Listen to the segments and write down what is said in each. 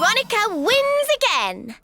Veronica wins again!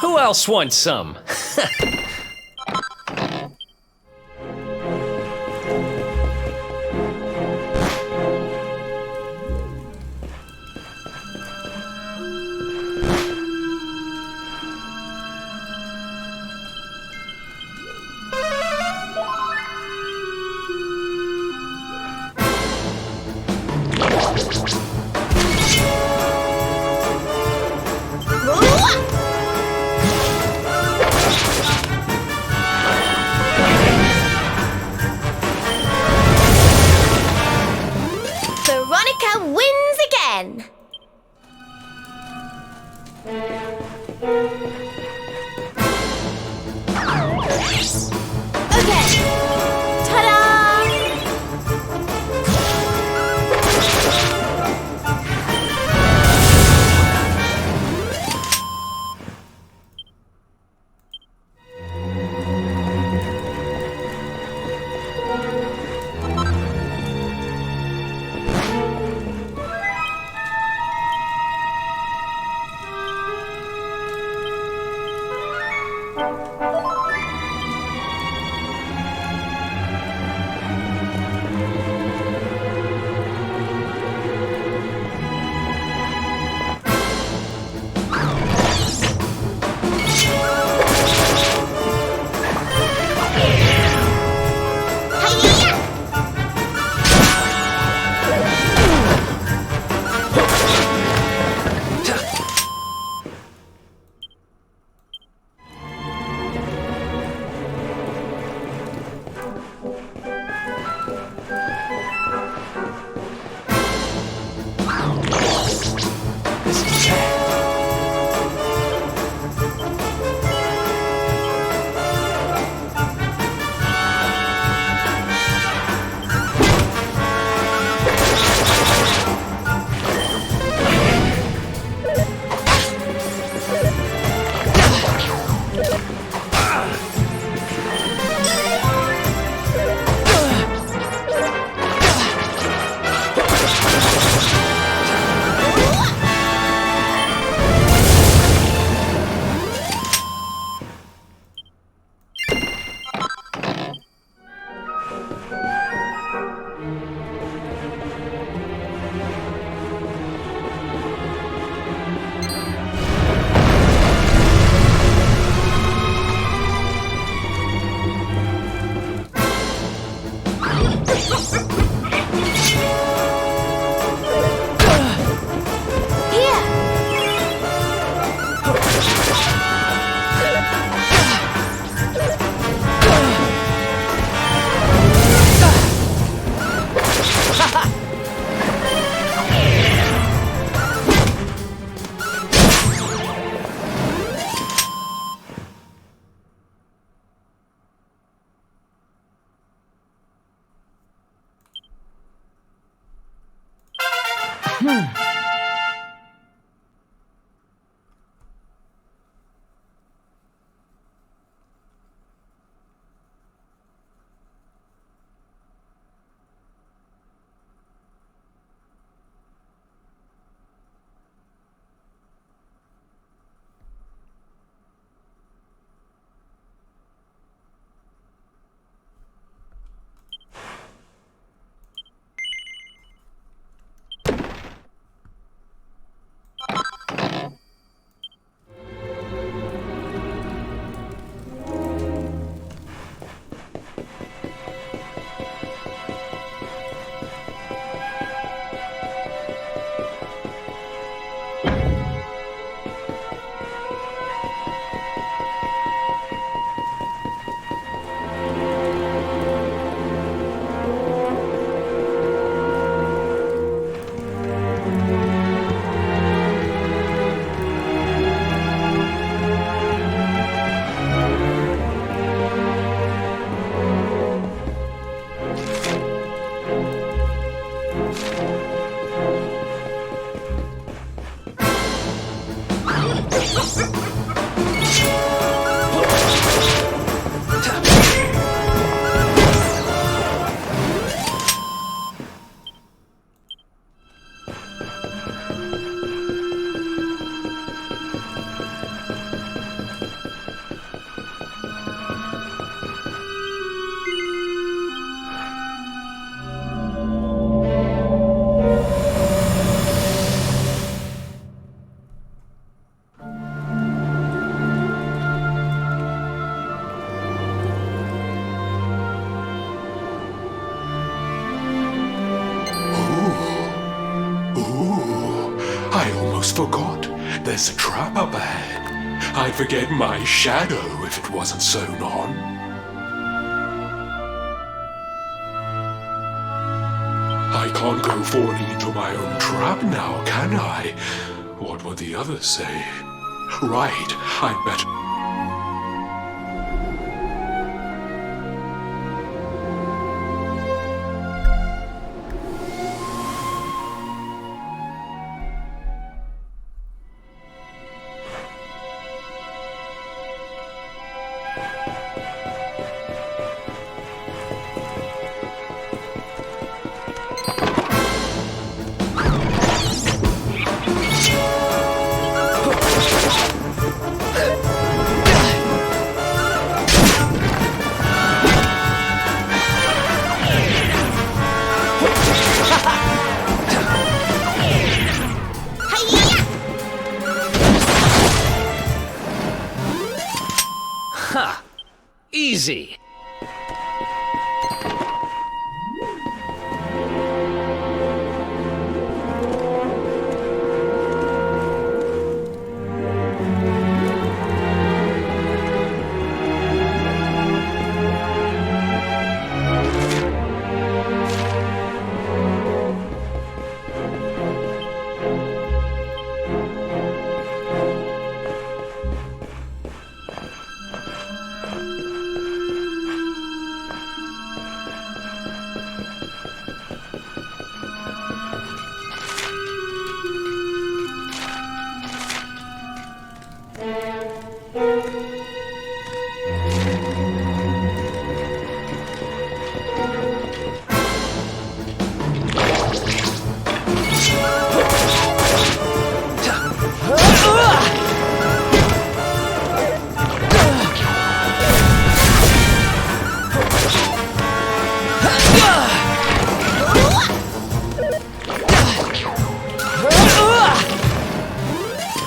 Who else wants some? Okay. Ta-da! I almost forgot. There's a trap up ahead. I'd forget my shadow if it wasn't sewn on. I can't go falling into my own trap now, can I? What would the others say? Right, I'd better. Ha! Easy!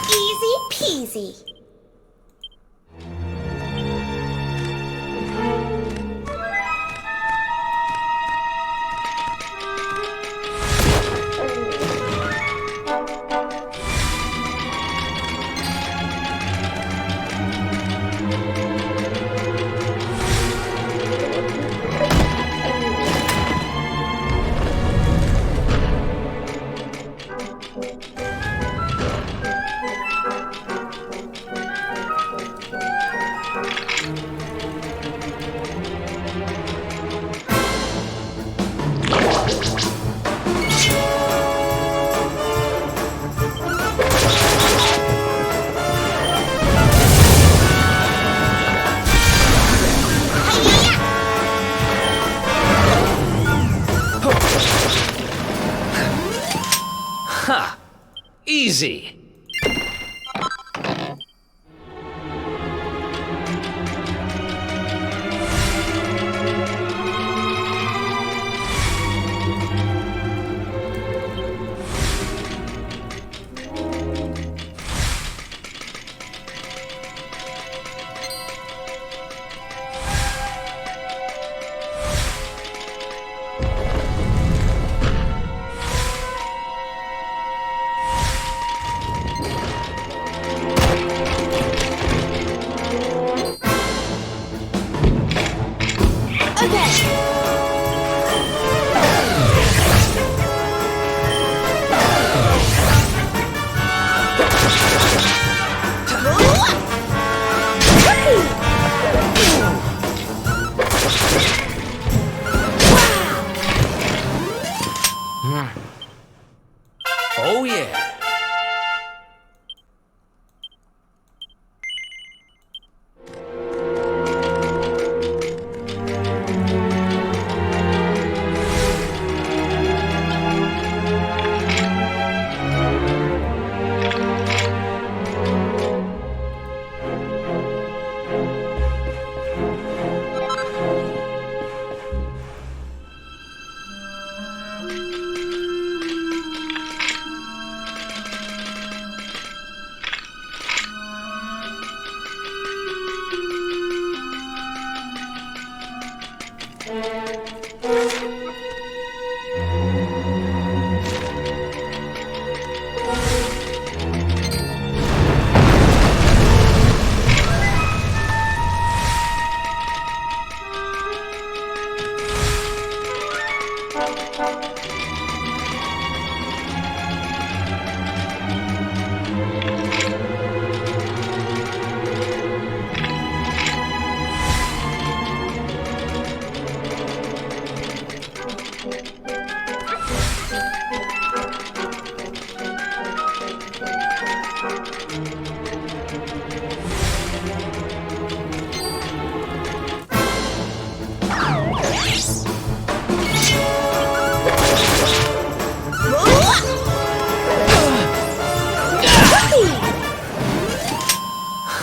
Easy peasy. Ha! Easy!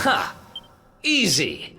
Ha! Easy.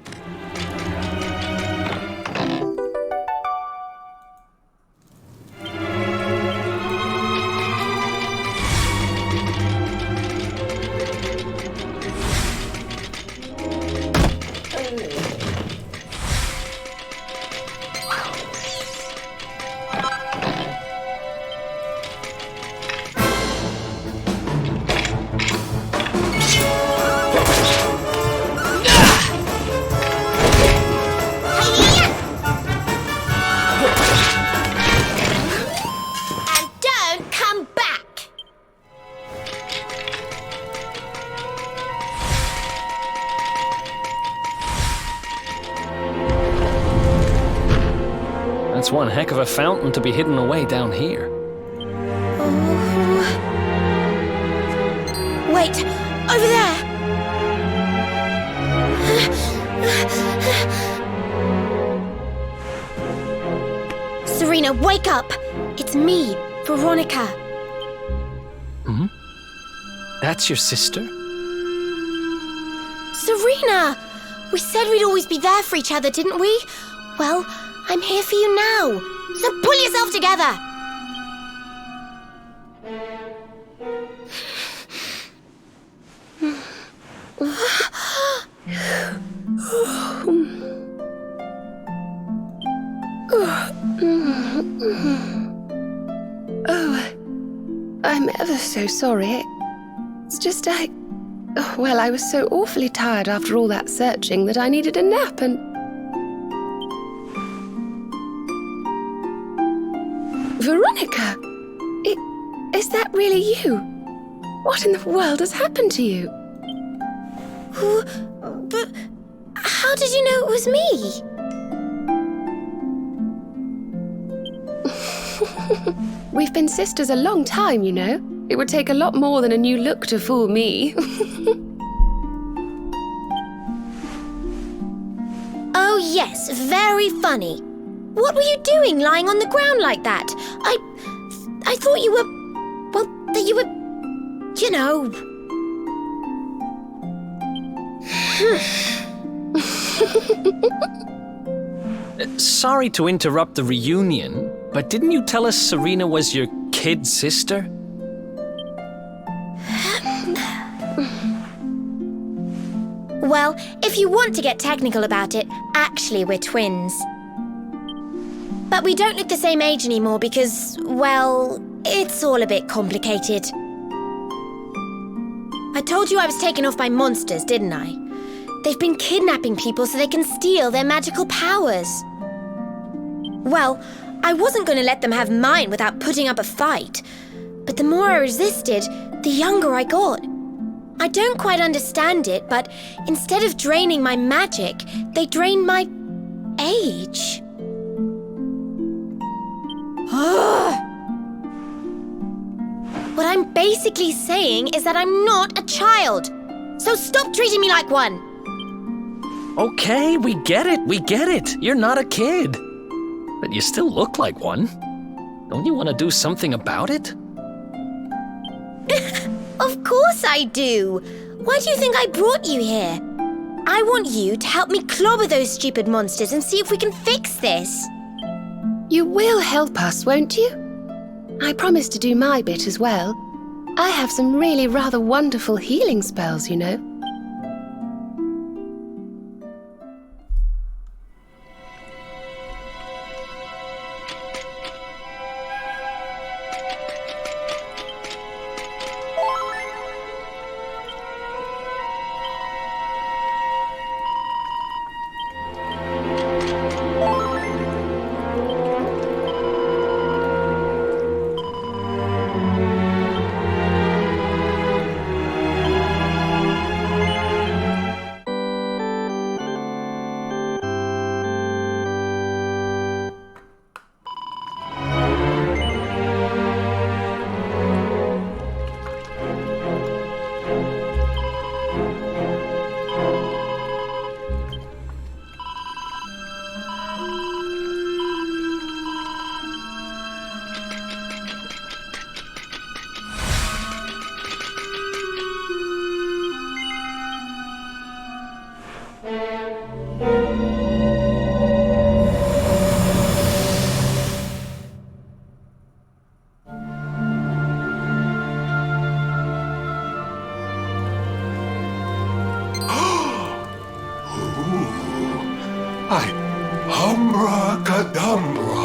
And don't come back. That's one heck of a fountain to be hidden away down here. Wait, over there. Serena, wake up. It's me, Veronica. That's your sister? Serena! We said we'd always be there for each other, didn't we? Well, I'm here for you now. So pull yourself together. I'm ever so sorry. It's just I was so awfully tired after all that searching that I needed a nap and... Veronica! Is that really you? What in the world has happened to you? But how did you know it was me? We've been sisters a long time, you know. It would take a lot more than a new look to fool me. Oh yes, very funny. What were you doing lying on the ground like that? I thought you were... well, that you were... you know... Sorry to interrupt the reunion, but didn't you tell us Serena was your kid sister? Well, if you want to get technical about it, actually we're twins. But we don't look the same age anymore because, well, it's all a bit complicated. I told you I was taken off by monsters, didn't I? They've been kidnapping people so they can steal their magical powers. Well, I wasn't going to let them have mine without putting up a fight. But the more I resisted, the younger I got. I don't quite understand it, but instead of draining my magic, they drained my age. What I'm basically saying is that I'm not a child. So stop treating me like one. Okay, we get it. You're not a kid. But you still look like one. Don't you want to do something about it? Of course I do. Why do you think I brought you here? I want you to help me clobber those stupid monsters and see if we can fix this. You will help us, won't you? I promise to do my bit as well. I have some really rather wonderful healing spells, you know. Abracadabra.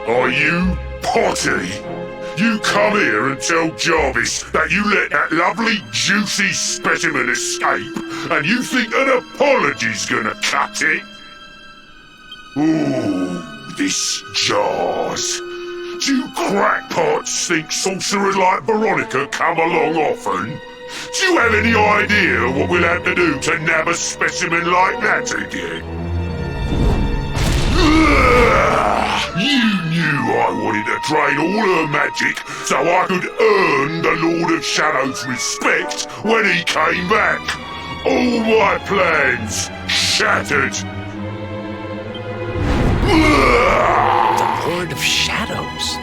Are you potty? You come here and tell Jarvis that you let that lovely juicy specimen escape, and you think an apology's gonna cut it? Ooh, this jars. Do you crackpots think sorcerers like Veronica come along often? Do you have any idea what we'll have to do to nab a specimen like that again? You knew I wanted to drain all her magic so I could earn the Lord of Shadow's respect when he came back. All my plans shattered. The Lord of Shadows.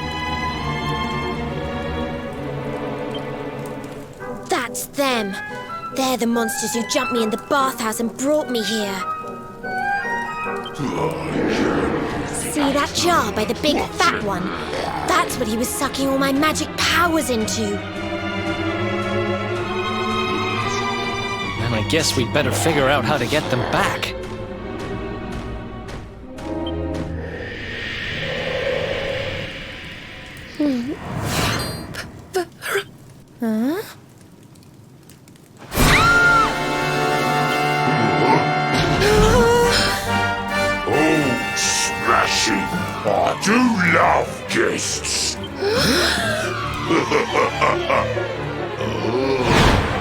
That's them. They're the monsters who jumped me in the bathhouse and brought me here. See that jar by the big fat one? That's what he was sucking all my magic powers into. Then I guess we'd better figure out how to get them back. Huh? I do love guests.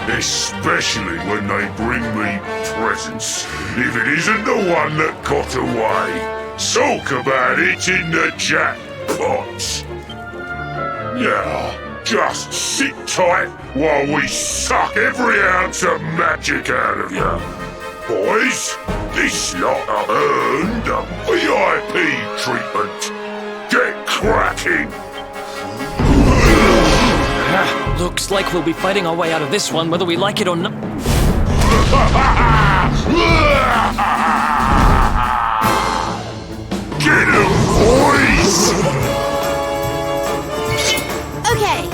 Especially when they bring me presents. If it isn't the one that got away. Talk about it in the jackpot. Now, just sit tight while we suck every ounce of magic out of you. Boys, this lot have earned a VIP treatment. Get cracking! Looks like we'll be fighting our way out of this one, whether we like it or not. Get 'em, boys! Okay.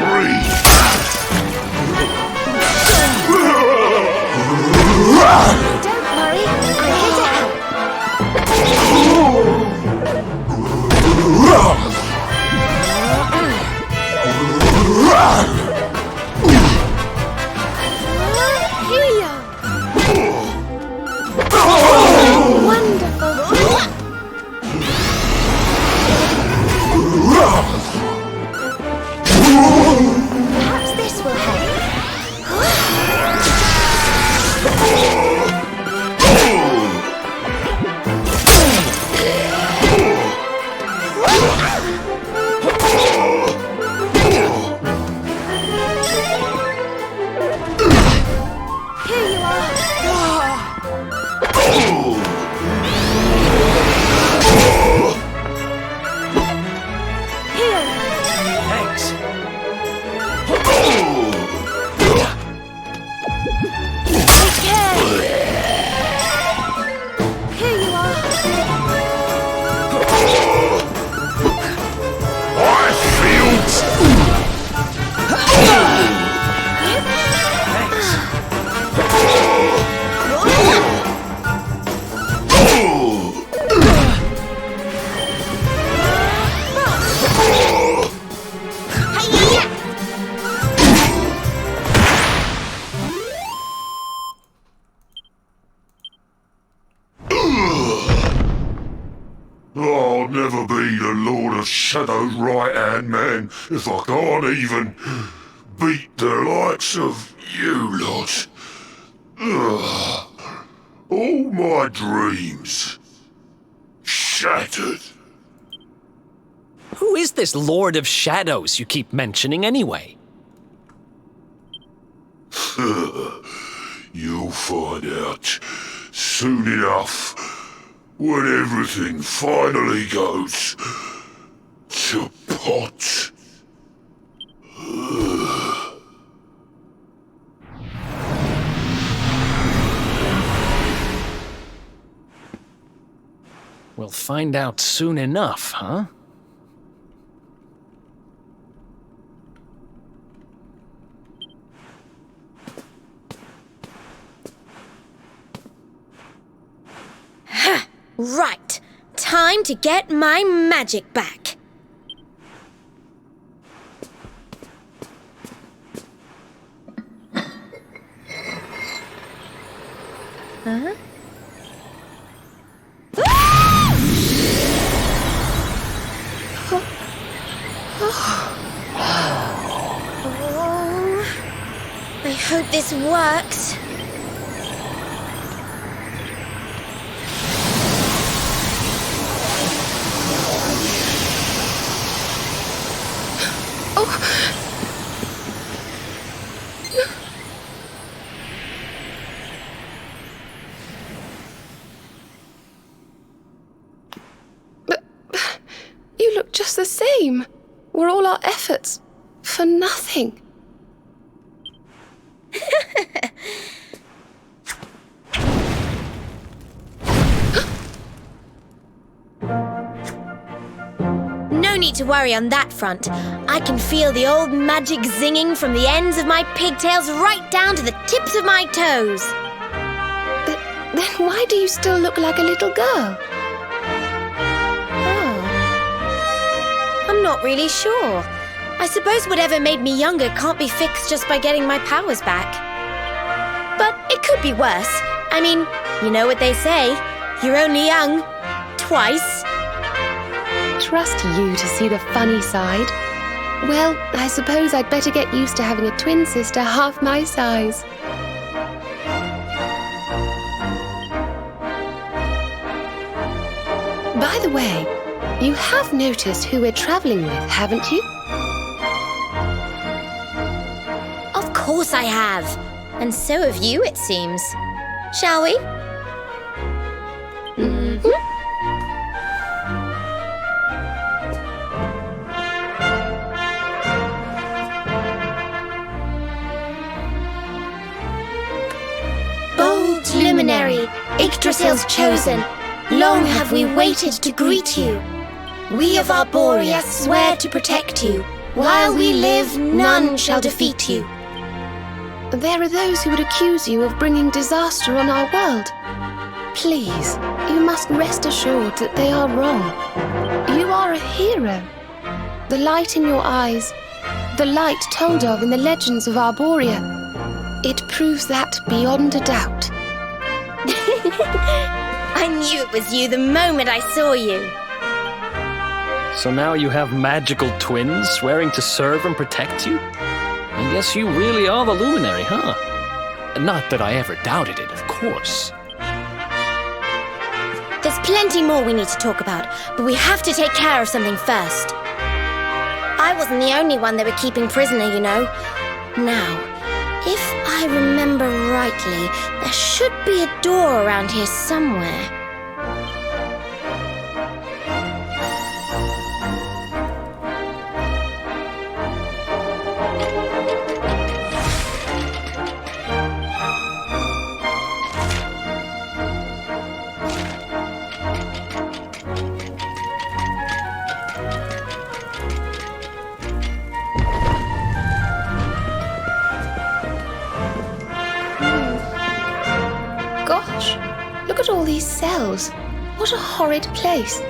Freeze! the Shadow's right-hand man if I can't even beat the likes of you lot. Ugh. All my dreams shattered. Who is this Lord of Shadows you keep mentioning anyway? You'll find out soon enough when everything finally goes to pot. We'll find out soon enough, huh? Right. Time to get my magic back. Huh? Oh, I hope this works. You look just the same. Were all our efforts for nothing? No need to worry on that front. I can feel the old magic zinging from the ends of my pigtails right down to the tips of my toes. Then why do you still look like a little girl? I'm not really sure. I suppose whatever made me younger can't be fixed just by getting my powers back. But it could be worse. I mean, you know what they say. You're only young. Twice. Trust you to see the funny side. Well, I suppose I'd better get used to having a twin sister half my size. By the way, you have noticed who we're traveling with, haven't you? Of course I have. And so have you, it seems. Shall we? Bold luminary, Yggdrasil's chosen, long have we waited to greet you. We of Arborea swear to protect you. While we live, none shall defeat you. There are those who would accuse you of bringing disaster on our world. Please, you must rest assured that they are wrong. You are a hero. The light in your eyes, the light told of in the legends of Arborea, it proves that beyond a doubt. I knew it was you the moment I saw you. So now you have magical twins swearing to serve and protect you? I guess you really are the luminary, huh? Not that I ever doubted it, of course. There's plenty more we need to talk about, but we have to take care of something first. I wasn't the only one they were keeping prisoner, you know. Now, if I remember rightly, there should be a door around here somewhere. Gosh, look at all these cells. What a horrid place.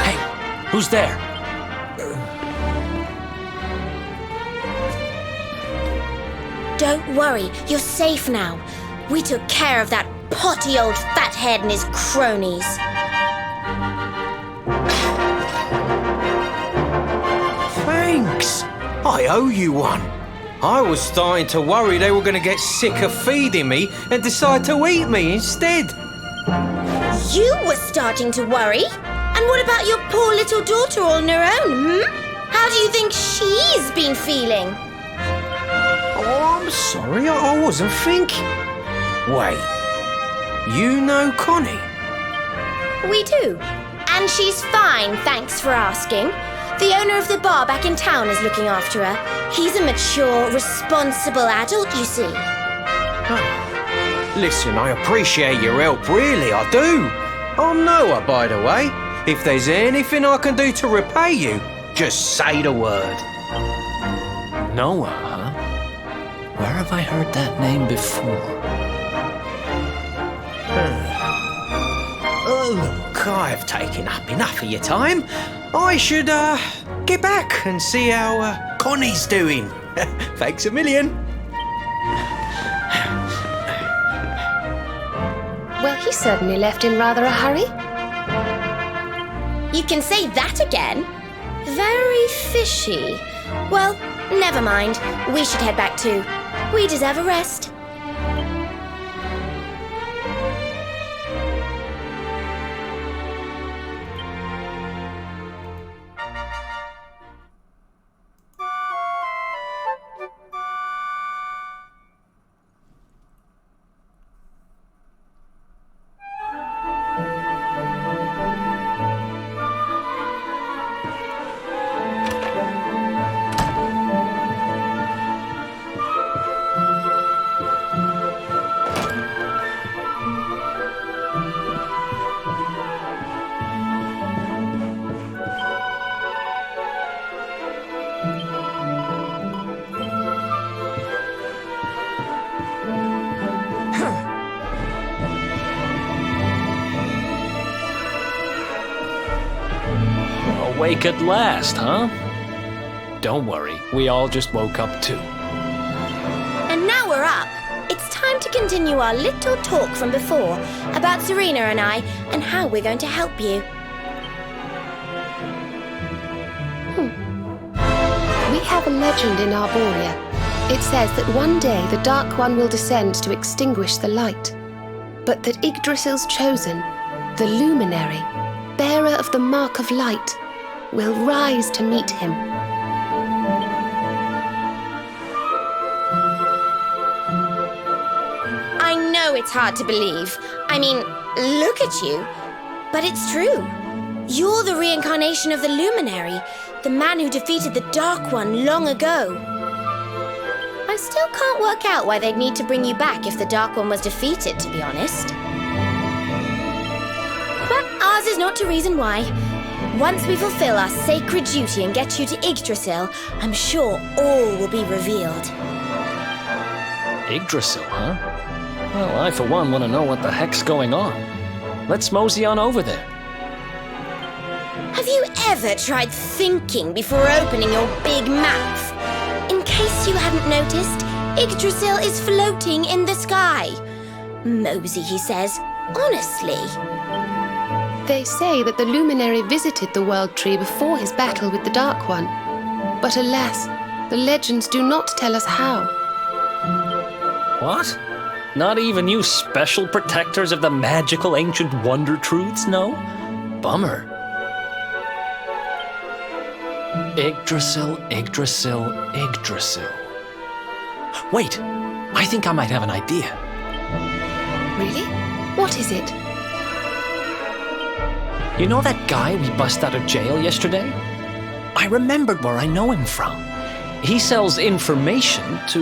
Hey, who's there? Don't worry, you're safe now. We took care of that potty old fathead and his cronies. Thanks. I owe you one. I was starting to worry they were going to get sick of feeding me and decide to eat me instead. You were starting to worry? And what about your poor little daughter all on her own, How do you think she's been feeling? Oh, I'm sorry, I wasn't thinking. Wait, you know Connie? We do. And she's fine, thanks for asking. The owner of the bar back in town is looking after her. He's a mature, responsible adult, you see. Listen, I appreciate your help, really, I do. I'm Noah, by the way. If there's anything I can do to repay you, just say the word. Noah, huh? Where have I heard that name before? Oh, look, I've taken up enough of your time. I should, get back and see how, Connie's doing. Thanks a million. Well, he certainly left in rather a hurry. You can say that again? Very fishy. Well, never mind. We should head back too. We deserve a rest. Awake at last, huh? Don't worry, we all just woke up too. And now we're up. It's time to continue our little talk from before about Serena and I and how we're going to help you. We have a legend in Arborea. It says that one day the Dark One will descend to extinguish the light, but that Yggdrasil's chosen, the Luminary, bearer of the Mark of Light, will rise to meet him. I know it's hard to believe. I mean, look at you. But it's true. You're the reincarnation of the Luminary, the man who defeated the Dark One long ago. I still can't work out why they'd need to bring you back if the Dark One was defeated, to be honest. But ours is not to reason why. Once we fulfill our sacred duty and get you to Yggdrasil, I'm sure all will be revealed. Yggdrasil, huh? Well, I for one want to know what the heck's going on. Let's mosey on over there. Have you ever tried thinking before opening your big mouth? In case you hadn't noticed, Yggdrasil is floating in the sky. Mosey, he says. Honestly. They say that the Luminary visited the World Tree before his battle with the Dark One. But alas, the legends do not tell us how. What? Not even you special protectors of the magical ancient wonder truths, no? Bummer. Yggdrasil, Yggdrasil, Yggdrasil. Wait, I think I might have an idea. Really? What is it? You know that guy we bust out of jail yesterday? I remembered where I know him from. He sells information to,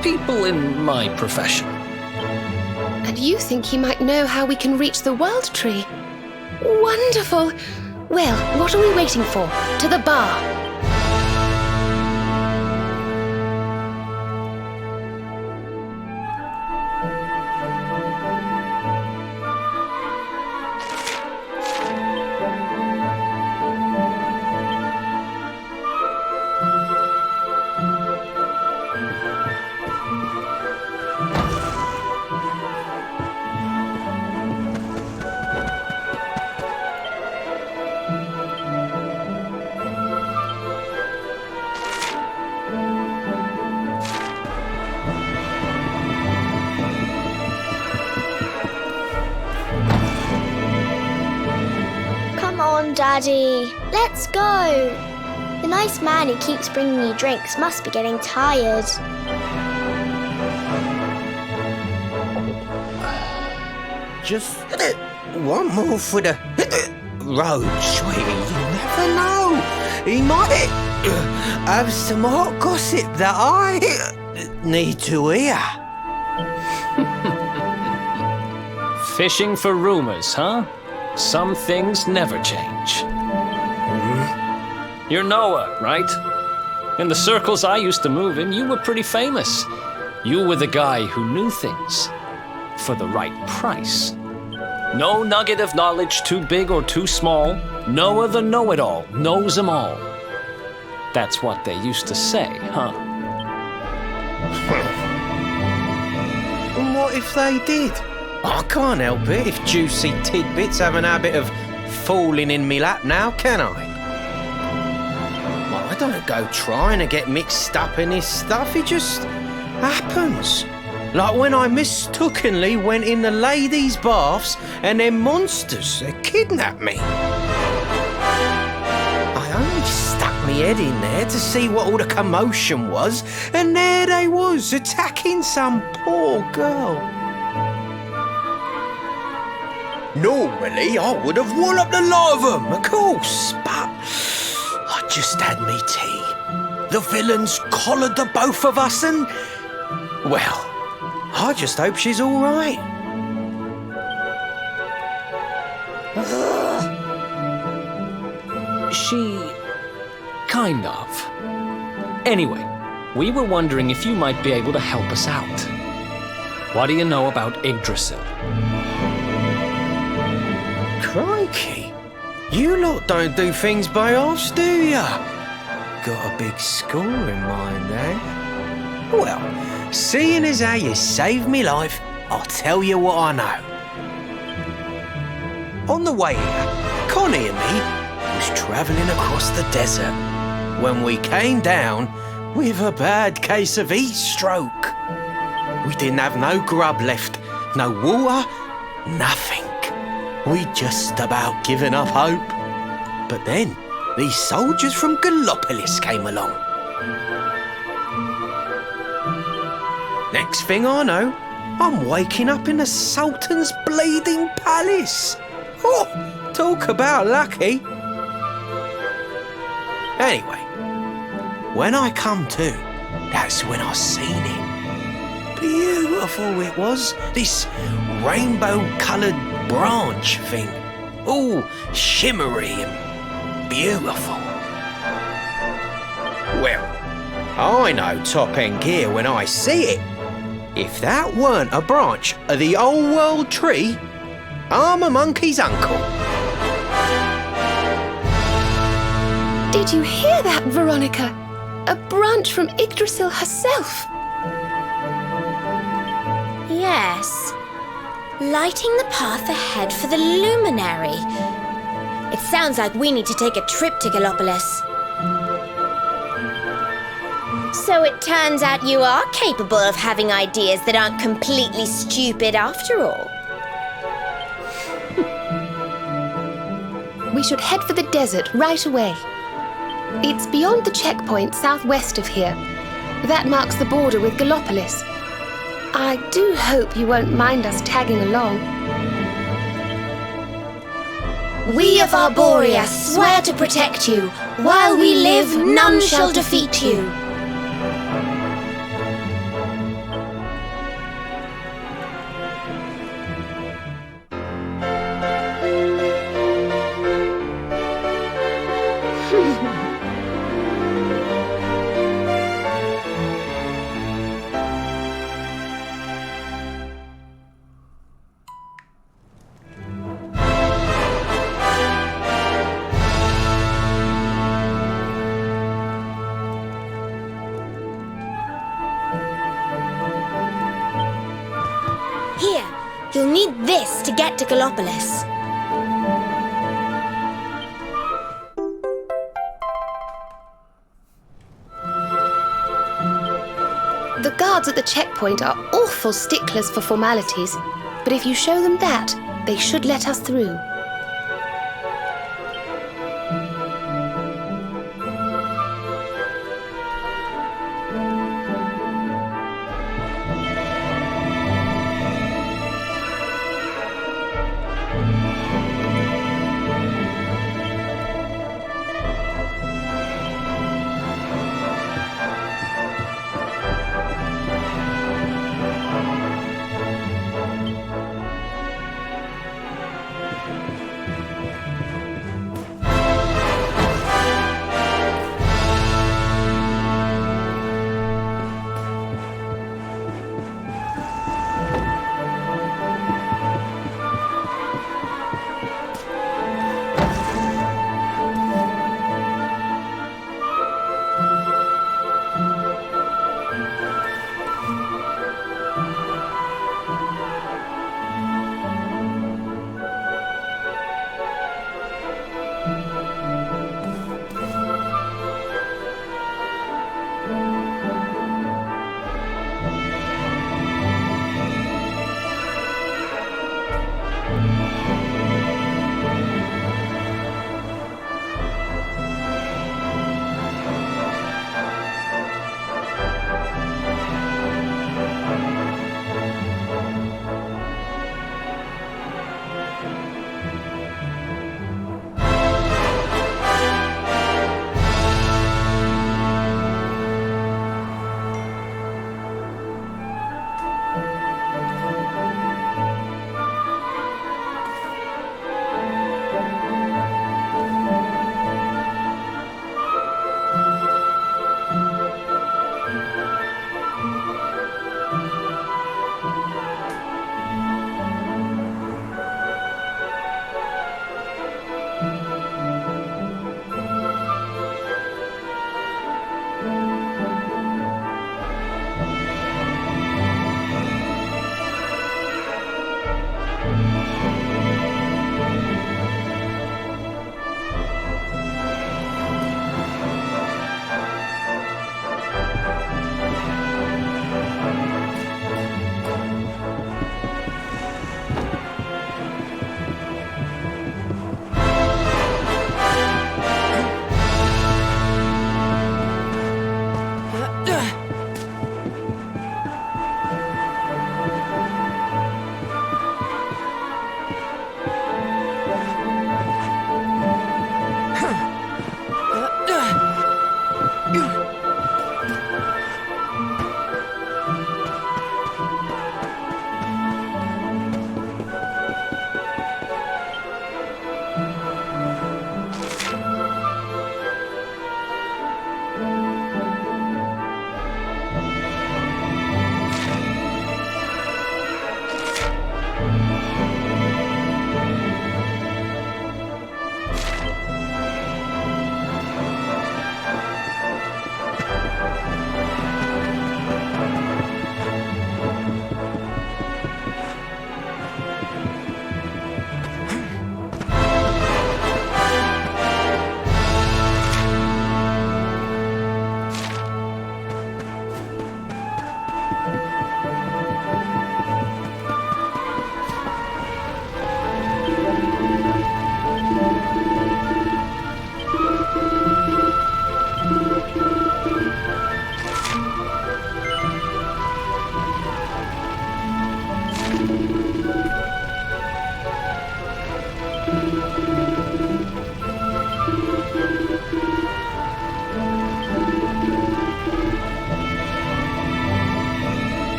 people in my profession. And you think he might know how we can reach the World Tree? Wonderful! Well, what are we waiting for? To the bar! on, Daddy. Let's go. The nice man who keeps bringing you drinks must be getting tired. Just one more for the road, sweetie. You never know. He might have some hot gossip that I need to hear. Fishing for rumors, huh? Some things never change. You're Noah, right? In the circles I used to move in, you were pretty famous. You were the guy who knew things for the right price. No nugget of knowledge too big or too small. Noah the know-it-all knows them all. That's what they used to say, huh? And what if they did? I can't help it if juicy tidbits have an habit of falling in me lap now, can I? Well, I don't go trying to get mixed up in this stuff, it just happens. Like when I mistakenly went in the ladies' baths and them monsters kidnapped me. I only stuck my head in there to see what all the commotion was, and there they was, attacking some poor girl. Normally, I would have walloped the lot of them, of course, but I just had me tea. The villains collared the both of us and, well, I just hope she's all right. She... kind of. Anyway, we were wondering if you might be able to help us out. What do you know about Yggdrasil? Crikey, you lot don't do things by halves, do ya? Got a big score in mind, eh? Well, seeing as how you saved me life, I'll tell you what I know. On the way here, Connie and me was travelling across the desert when we came down with a bad case of heat stroke. We didn't have no grub left, no water, nothing. We'd just about given up hope. But then, these soldiers from Gallopolis came along. Next thing I know, I'm waking up in the Sultan's bleeding palace. Oh, talk about lucky. Anyway, when I come to, that's when I seen it. Beautiful it was, this rainbow-coloured branch thing. All shimmery and beautiful. Well, I know top-end gear when I see it. If that weren't a branch of the old world tree, I'm a monkey's uncle. Did you hear that, Veronica? A branch from Yggdrasil herself. Yes. Lighting the path ahead for the luminary. It sounds like we need to take a trip to Gallopolis. So it turns out you are capable of having ideas that aren't completely stupid after all. We should head for the desert right away. It's beyond the checkpoint southwest of here. That marks the border with Gallopolis. I do hope you won't mind us tagging along. We of Arborea swear to protect you. While we live, none shall defeat you. Here, you'll need this to get to Gallopolis. The guards at the checkpoint are awful sticklers for formalities, but if you show them that, they should let us through.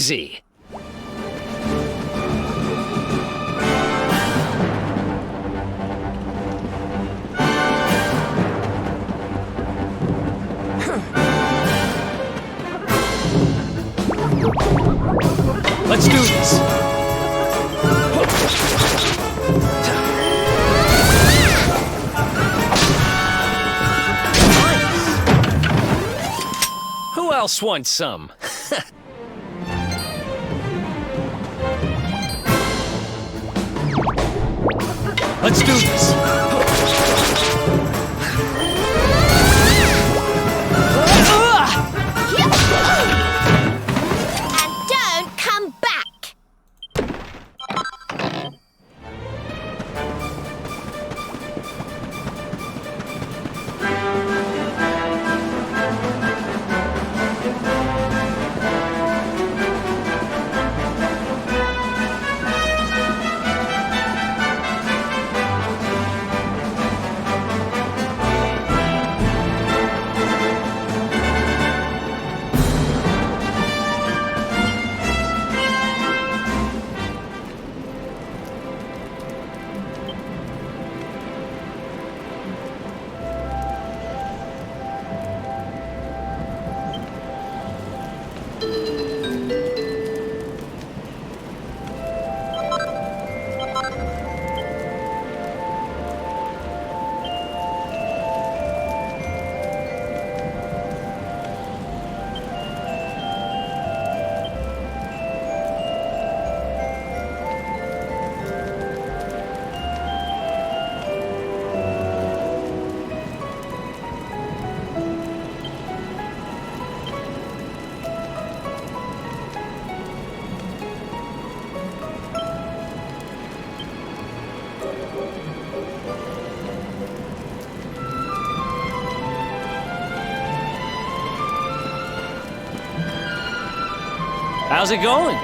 easy. Let's do this. Who else wants some? Let's do this. And don't come back! How's it going?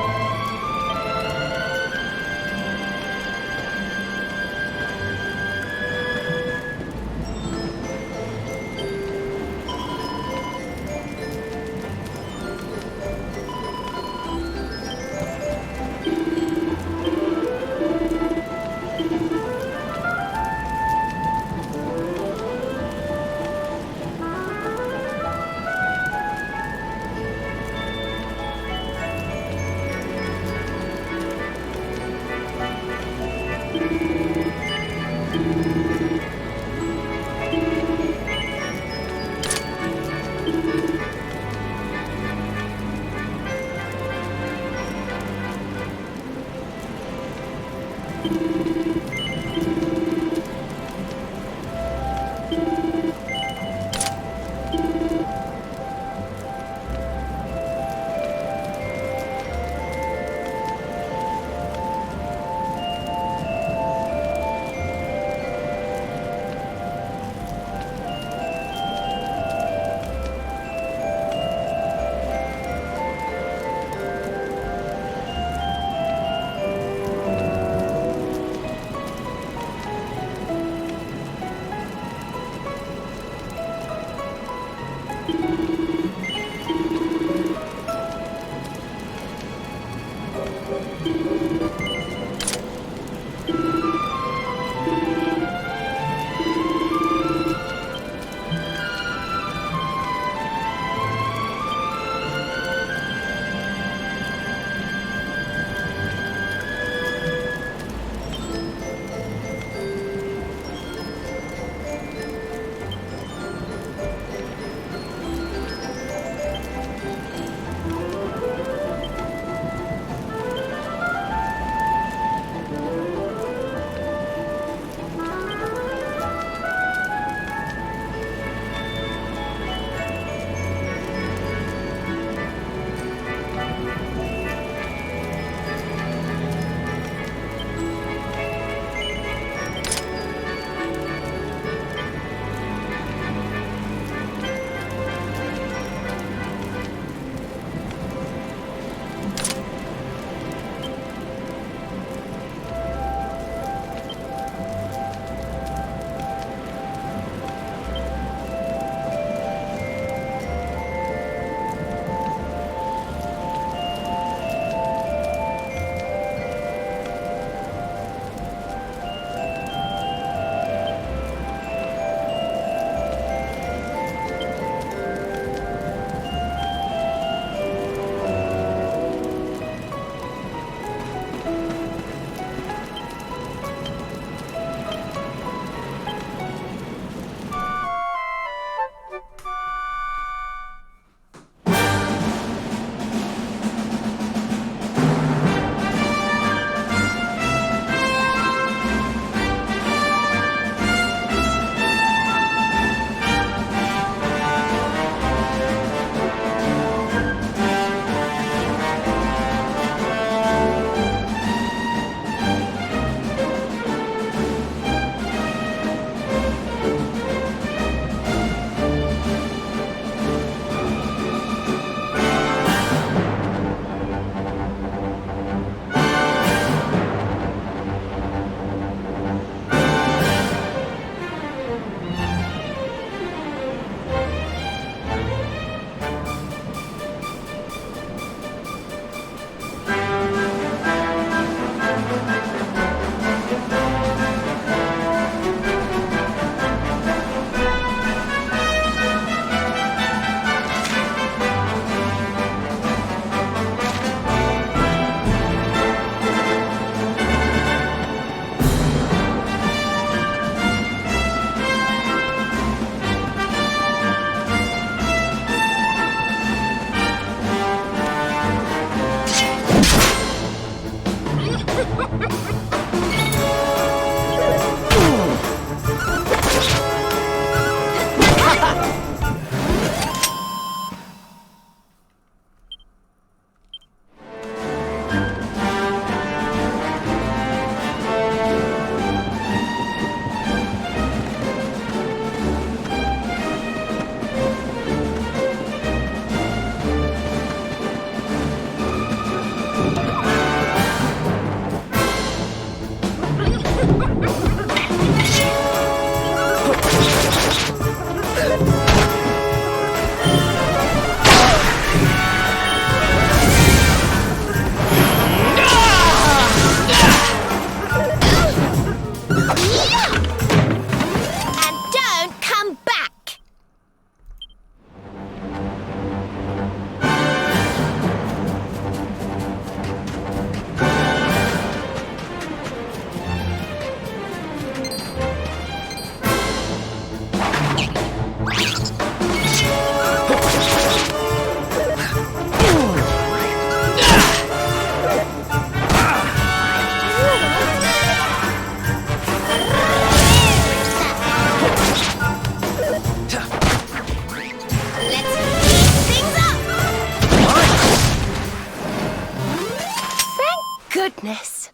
goodness.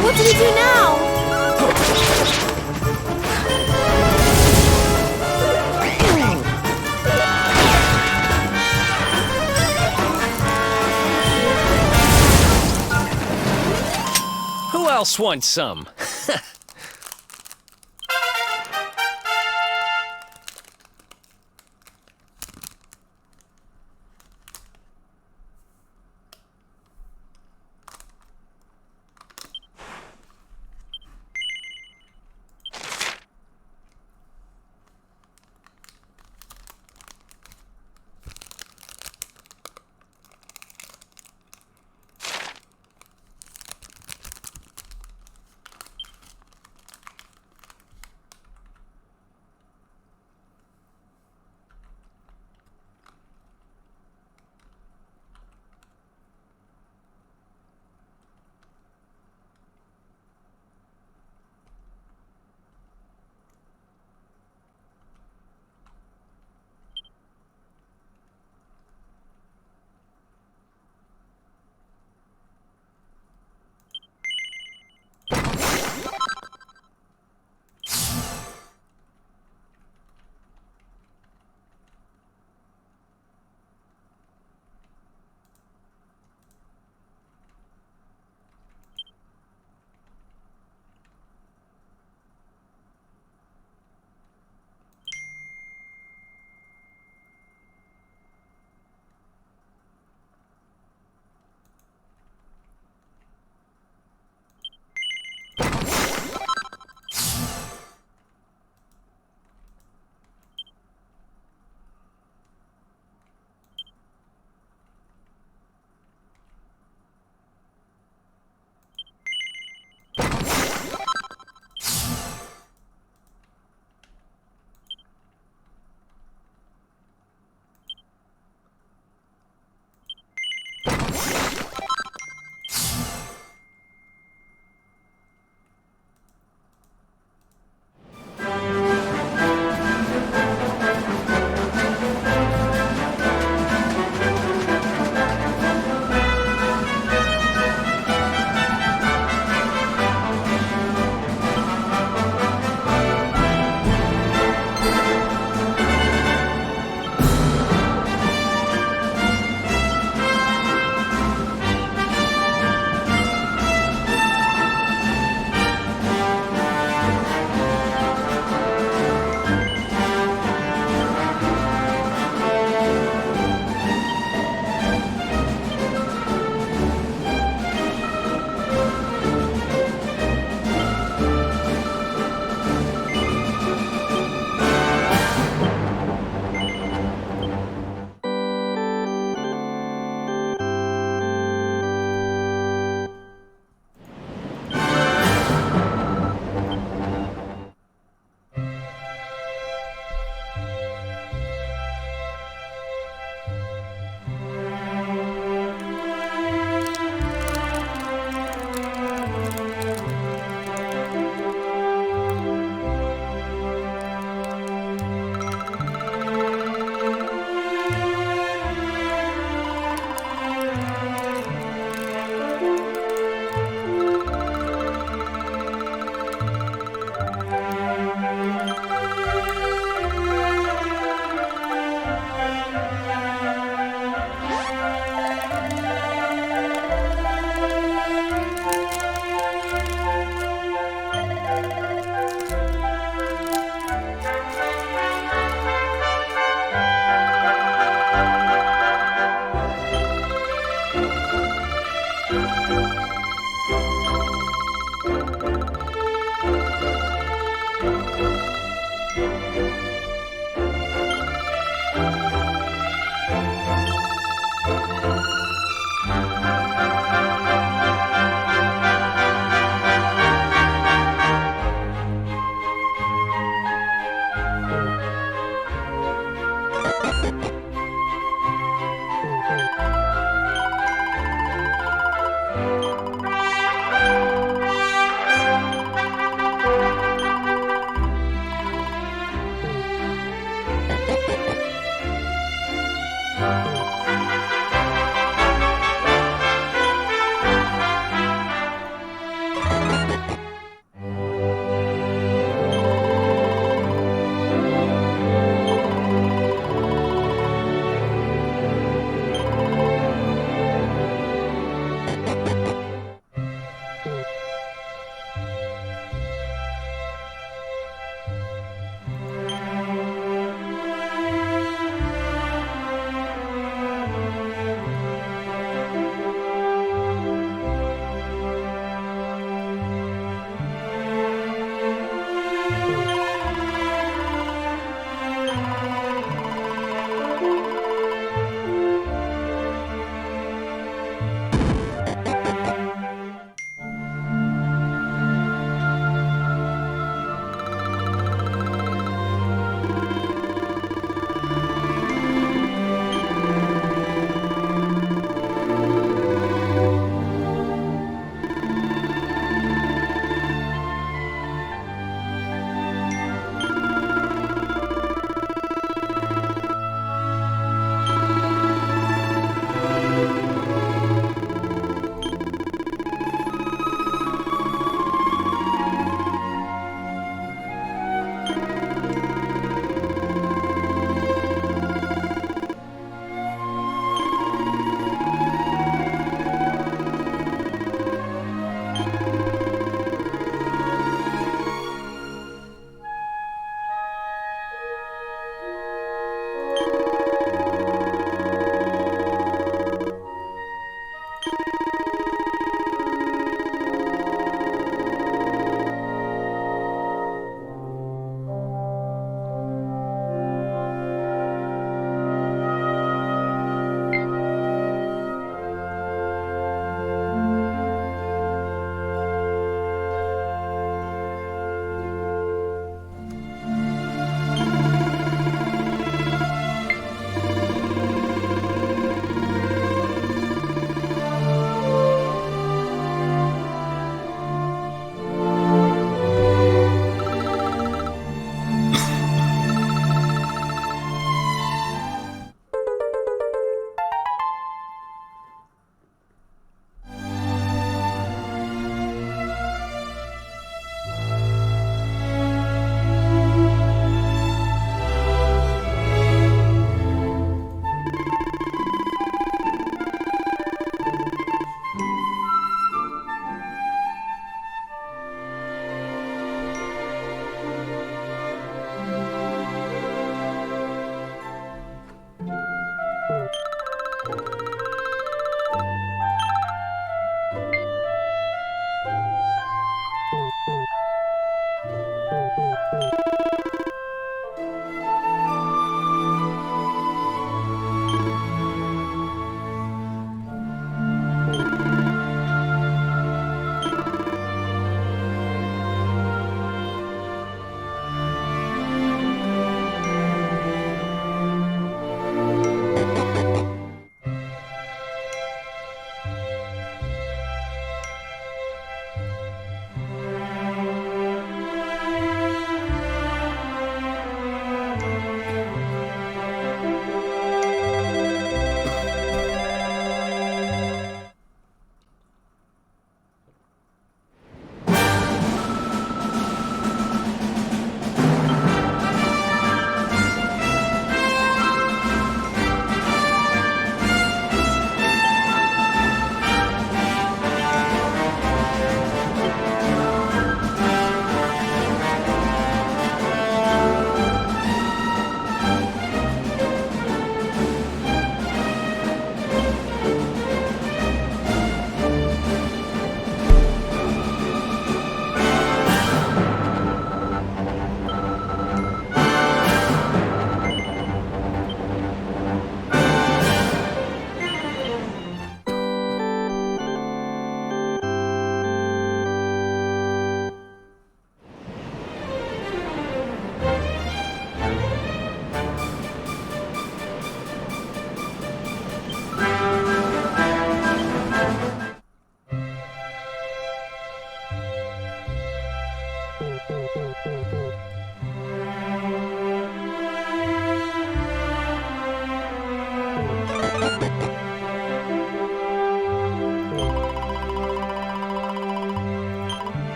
What do we do now? Who else wants some?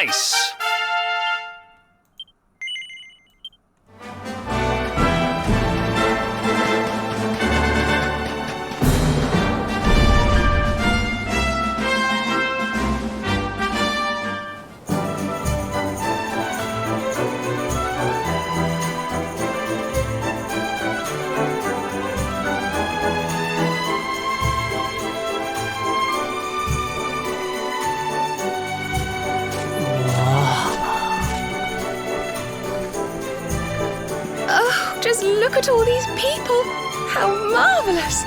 Nice! Oh, just look at all these people! How marvellous!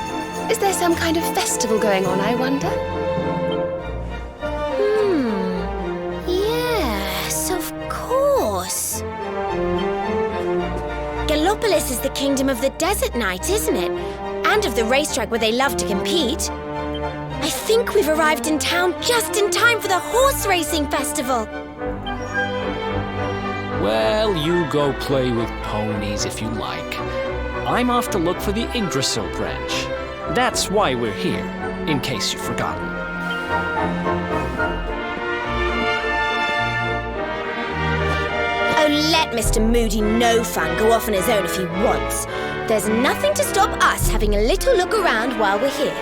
Is there some kind of festival going on, I wonder? Yes, of course. Gallopolis is the kingdom of the desert knight, isn't it? And of the racetrack where they love to compete. I think we've arrived in town just in time for the horse racing festival. Well, you go play with ponies if you like. I'm off to look for the Yggdrasil branch. That's why we're here, in case you've forgotten. Oh, let Mr. Moody No Fun go off on his own if he wants. There's nothing to stop us having a little look around while we're here.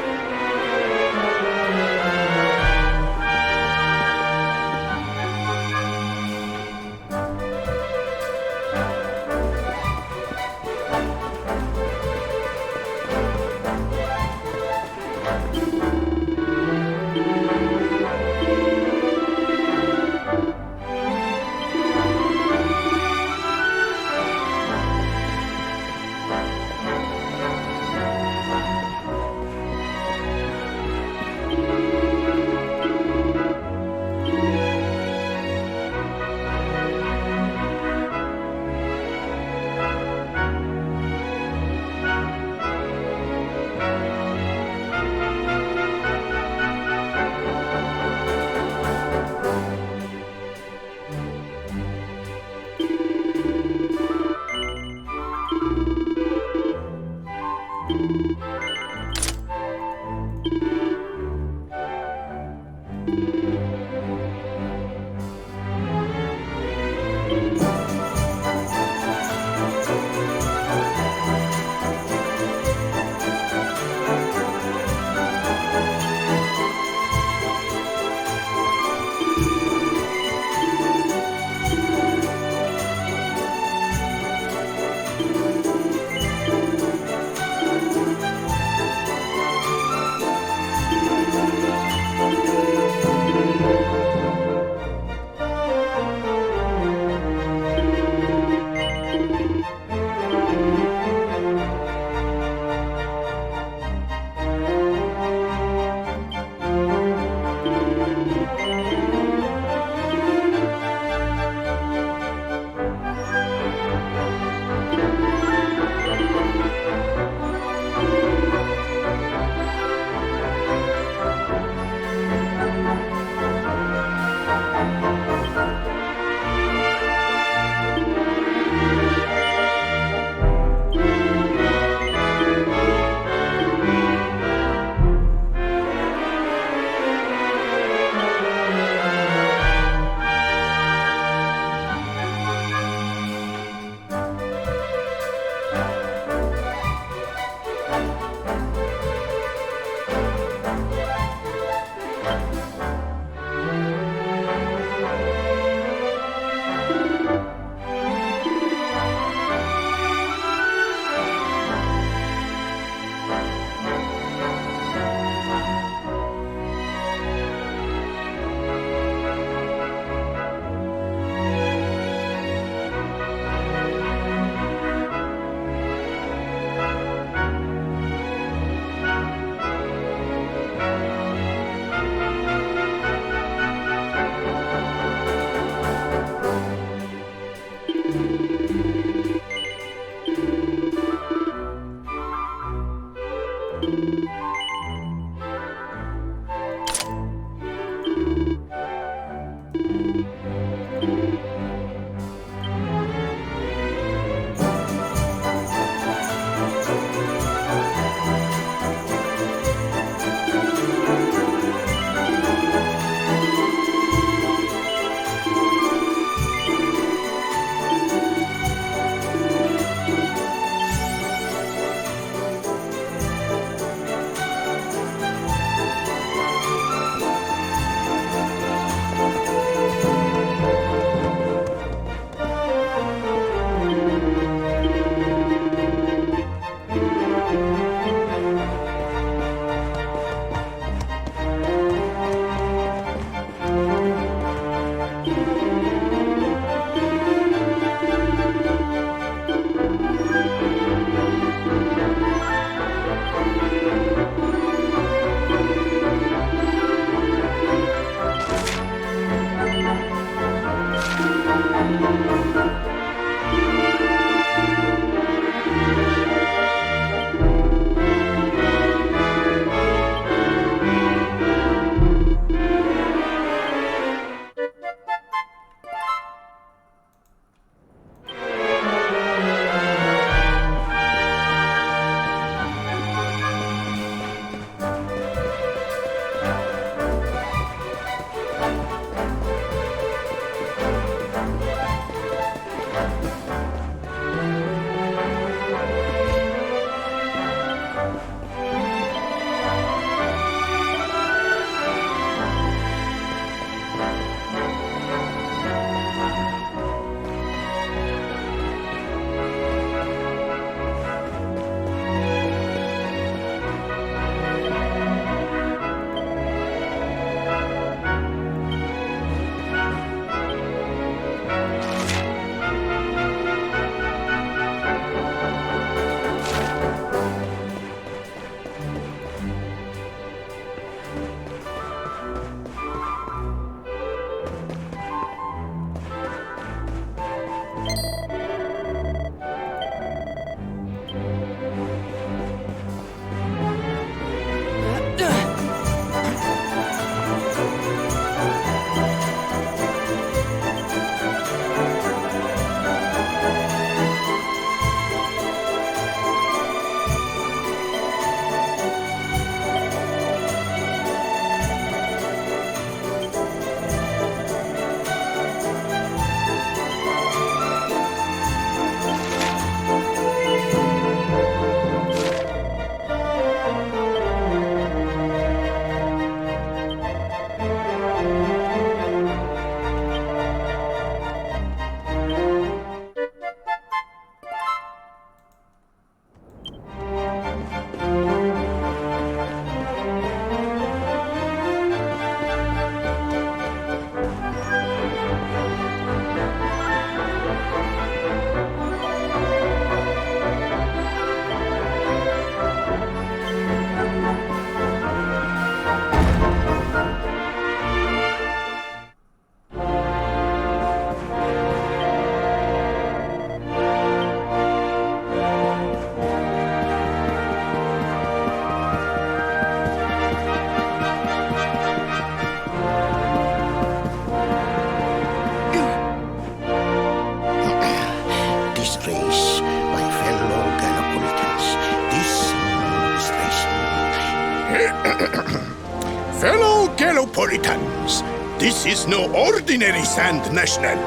Fellow Galopolitans, this is no ordinary Sand National.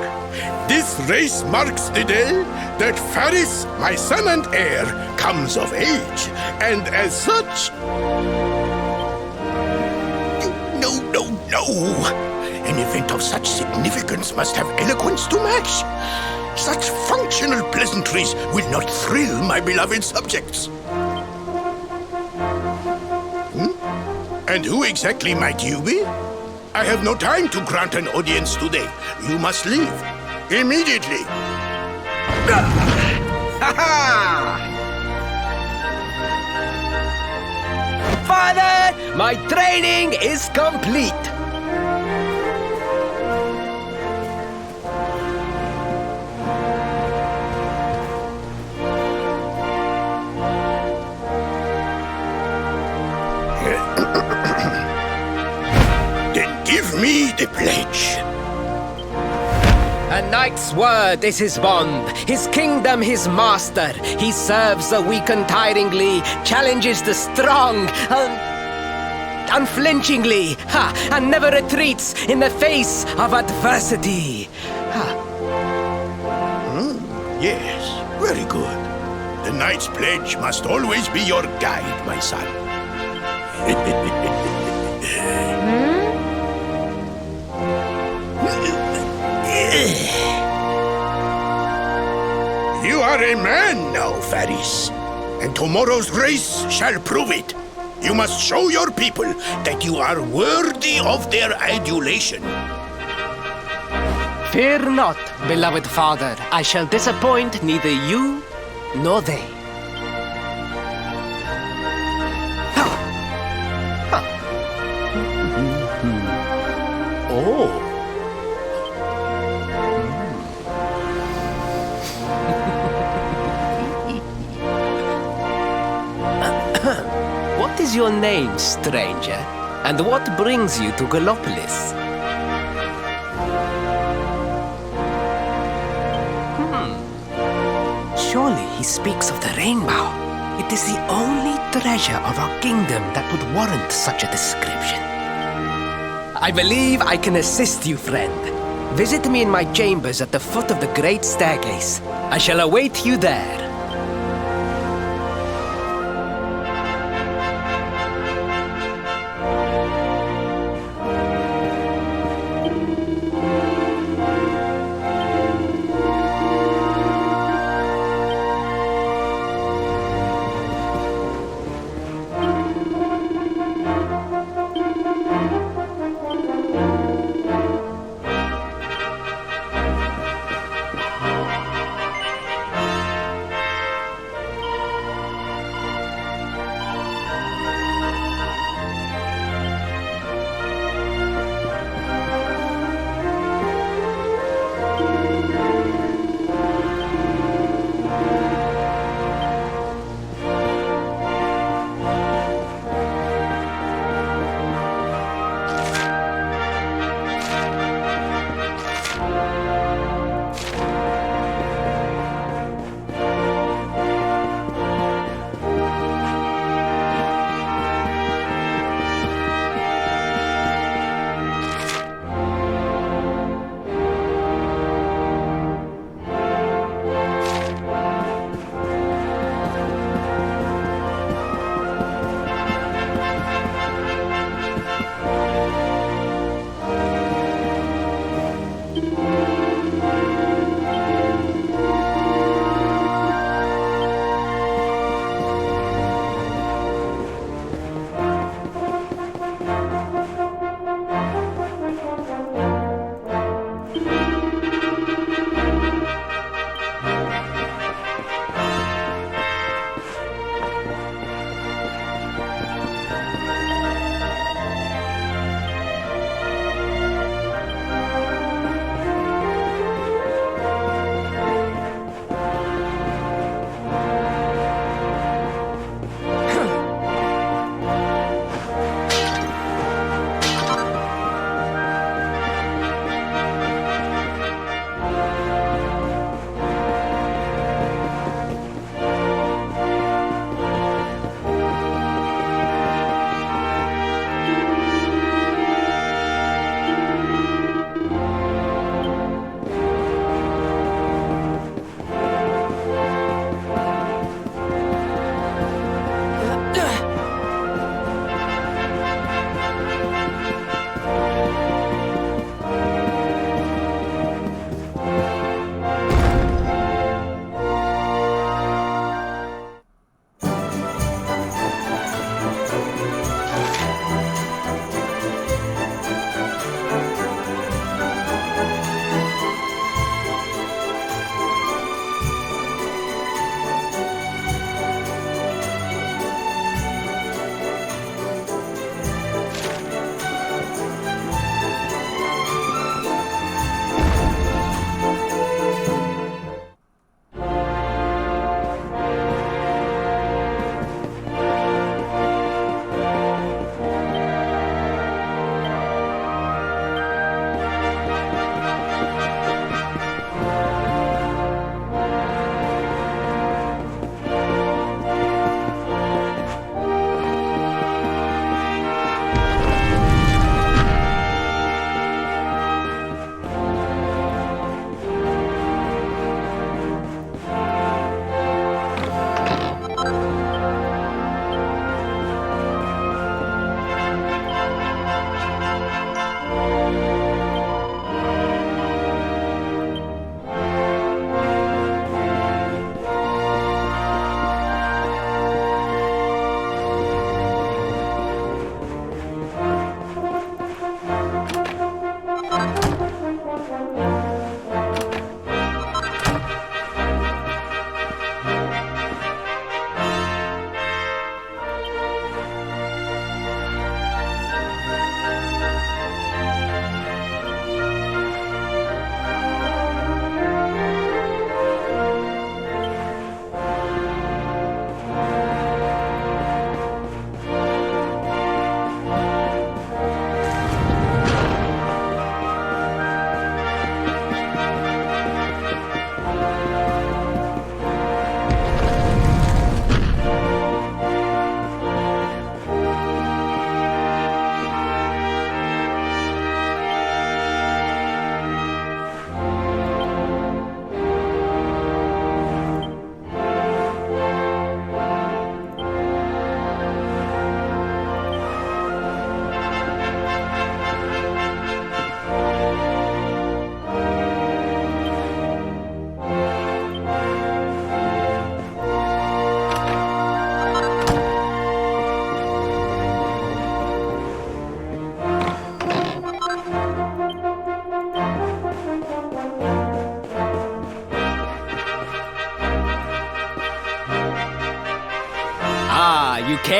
This race marks the day that Faris, my son and heir, comes of age, and as such... No. An event of such significance must have eloquence to match. Such functional pleasantries will not thrill my beloved subjects. And who exactly might you be? I have no time to grant an audience today. You must leave. Immediately. Father, my training is complete. Then give me the pledge. A knight's word is his bond, his kingdom his master. He serves the weak untiringly, challenges the strong unflinchingly, and never retreats in the face of adversity. Yes, very good. The knight's pledge must always be your guide, my son. You are a man now, Faris, and tomorrow's race shall prove it. You must show your people that you are worthy of their adulation. Fear not, beloved father. I shall disappoint neither you nor they. Oh. What is your name, stranger? And what brings you to Galopolis? Surely he speaks of the rainbow. It is the only treasure of our kingdom that would warrant such a description. I believe I can assist you, friend. Visit me in my chambers at the foot of the great staircase. I shall await you there.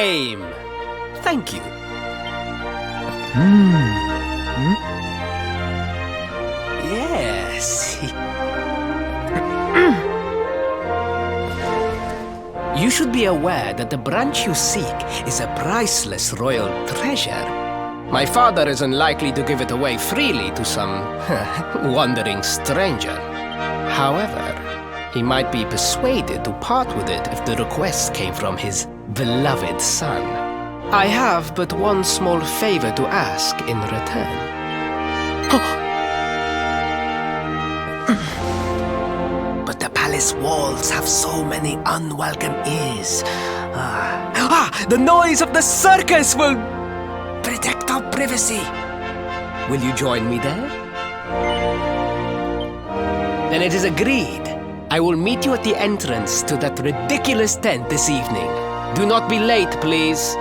game. Thank you. Yes. You should be aware that the branch you seek is a priceless royal treasure. My father is unlikely to give it away freely to some wandering stranger. However, he might be persuaded to part with it if the request came from his beloved son. I have but one small favor to ask in return. But the palace walls have so many unwelcome ears. The noise of the circus will protect our privacy. Will you join me there? Then it is agreed. I will meet you at the entrance to that ridiculous tent this evening. Do not be late, please.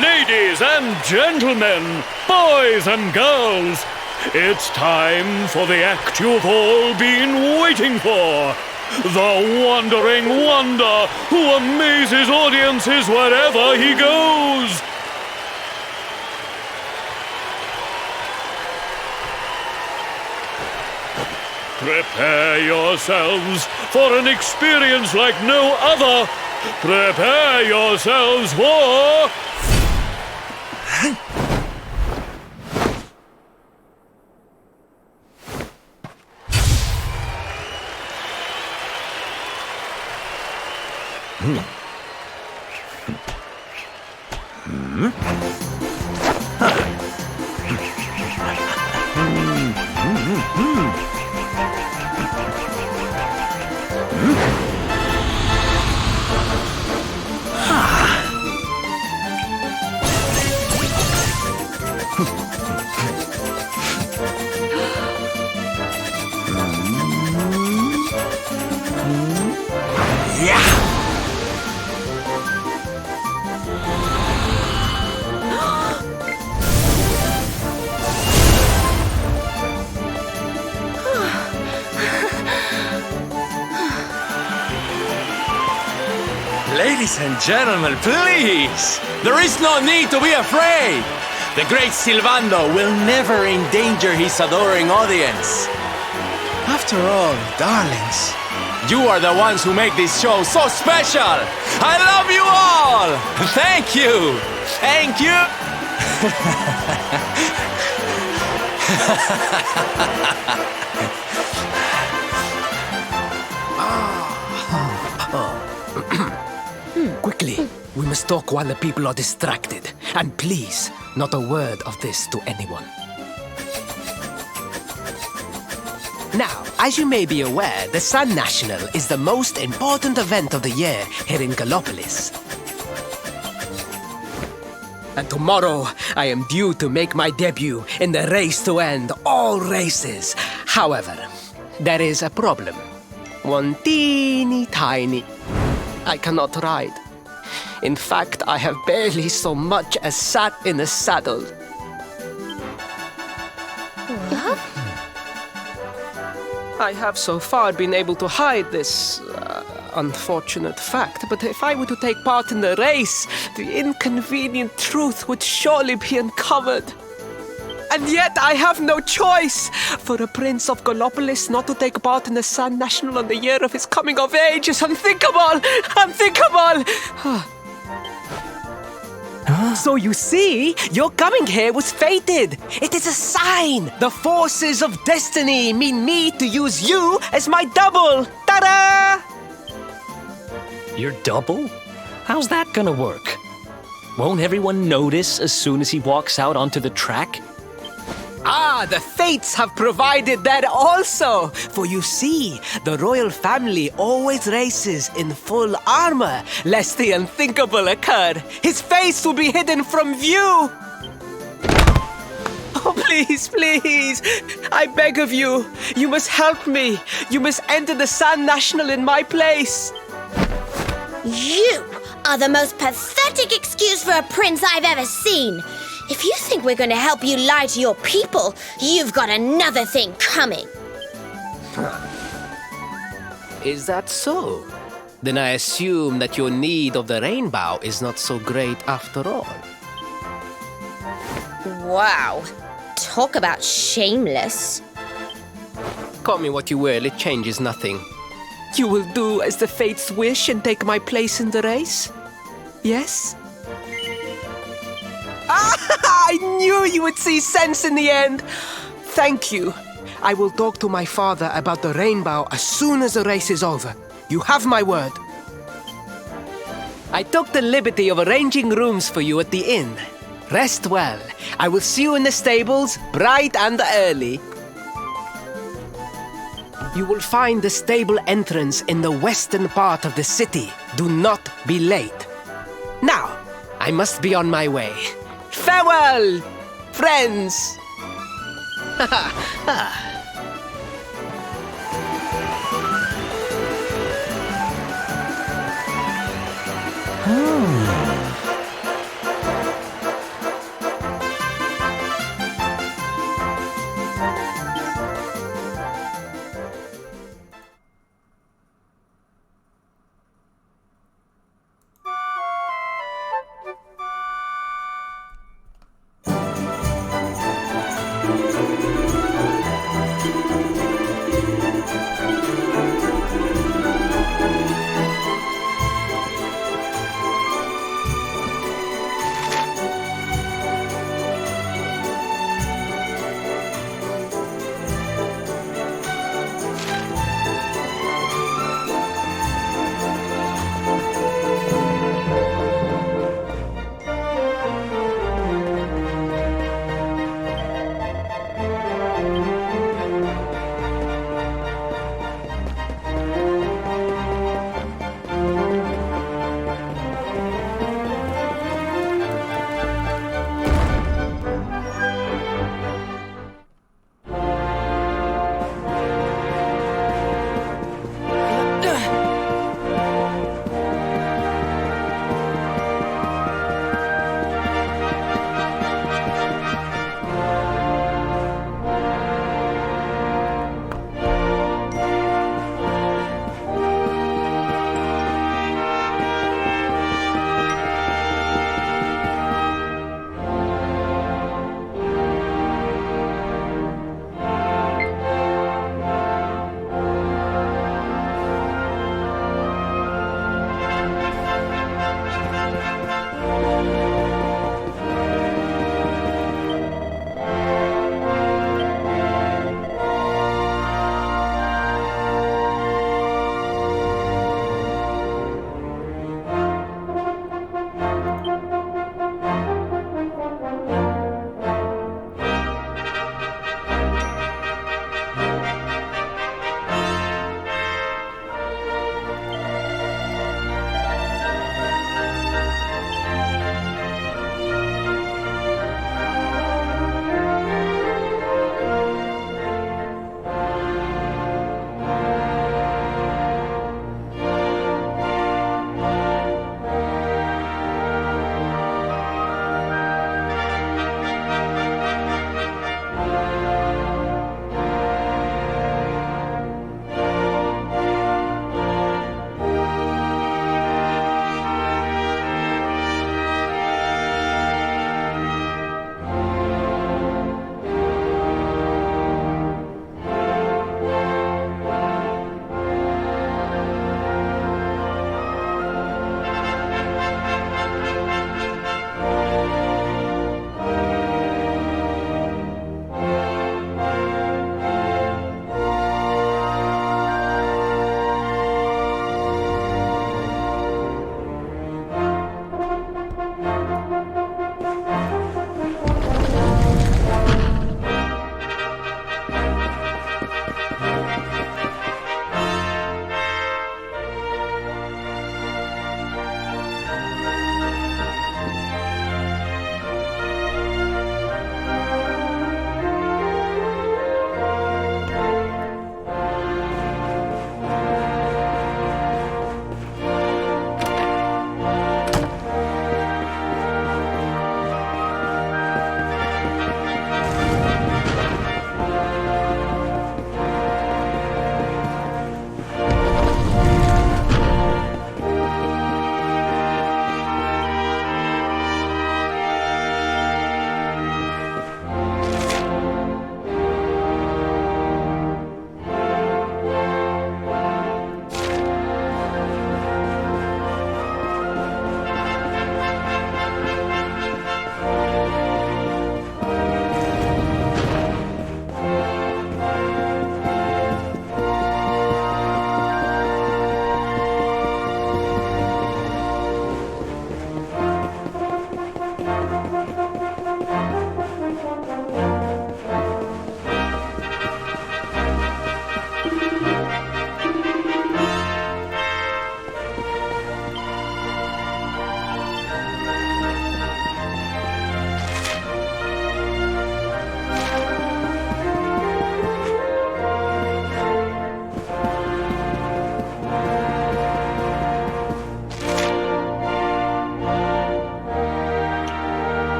Ladies and gentlemen, boys and girls, it's time for the act you've all been waiting for. The Wandering Wonder, who amazes audiences wherever he goes. Prepare yourselves for an experience like no other. Prepare yourselves for... Ladies and gentlemen, please! There is no need to be afraid! The great Silvando will never endanger his adoring audience. After all, darlings, you are the ones who make this show so special! I love you all! Thank you! Thank you! Quickly, we must talk while the people are distracted. And please, not a word of this to anyone. Now, as you may be aware, the Sun National is the most important event of the year here in Gallopolis. And tomorrow, I am due to make my debut in the race to end all races. However, there is a problem. One teeny tiny. I cannot ride. In fact, I have barely so much as sat in the saddle. I have so far been able to hide this unfortunate fact, but if I were to take part in the race, the inconvenient truth would surely be uncovered. And yet I have no choice. For a prince of Gallopolis not to take part in the Sun National on the year of his coming of age is unthinkable! Unthinkable! So you see, your coming here was fated. It is a sign. The forces of destiny mean me to use you as my double. Ta-da! Your double? How's that gonna work? Won't everyone notice as soon as he walks out onto the track? Ah, the fates have provided that also. For you see, the royal family always races in full armor, lest the unthinkable occur. His face will be hidden from view. Oh, please, please, I beg of you. You must help me. You must enter the Sun National in my place. You are the most pathetic excuse for a prince I've ever seen. If you think we're going to help you lie to your people, you've got another thing coming. Is that so? Then I assume that your need of the rainbow is not so great after all. Wow. Talk about shameless. Call me what you will, it changes nothing. You will do as the fates wish and take my place in the race? Yes? I knew you would see sense in the end. Thank you. I will talk to my father about the rainbow as soon as the race is over. You have my word. I took the liberty of arranging rooms for you at the inn. Rest well. I will see you in the stables, bright and early. You will find the stable entrance in the western part of the city. Do not be late. Now, I must be on my way. Farewell, friends!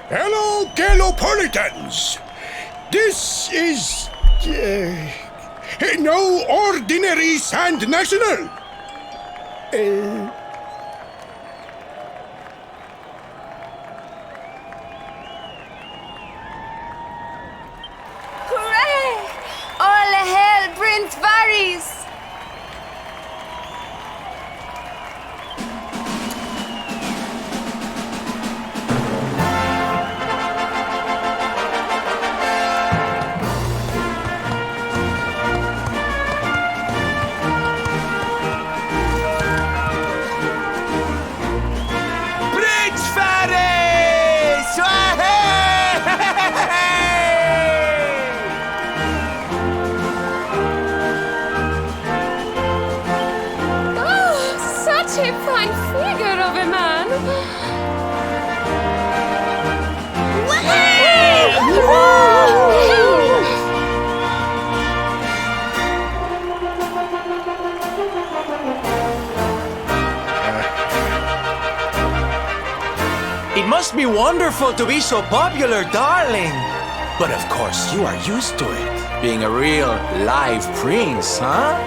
Hello, Galopolitans! This is... no ordinary Sand National! Hooray! All hail Prince Varys! Such a fine figure of a man! It must be wonderful to be so popular, darling. But of course, you are used to it. Being a real live prince, huh?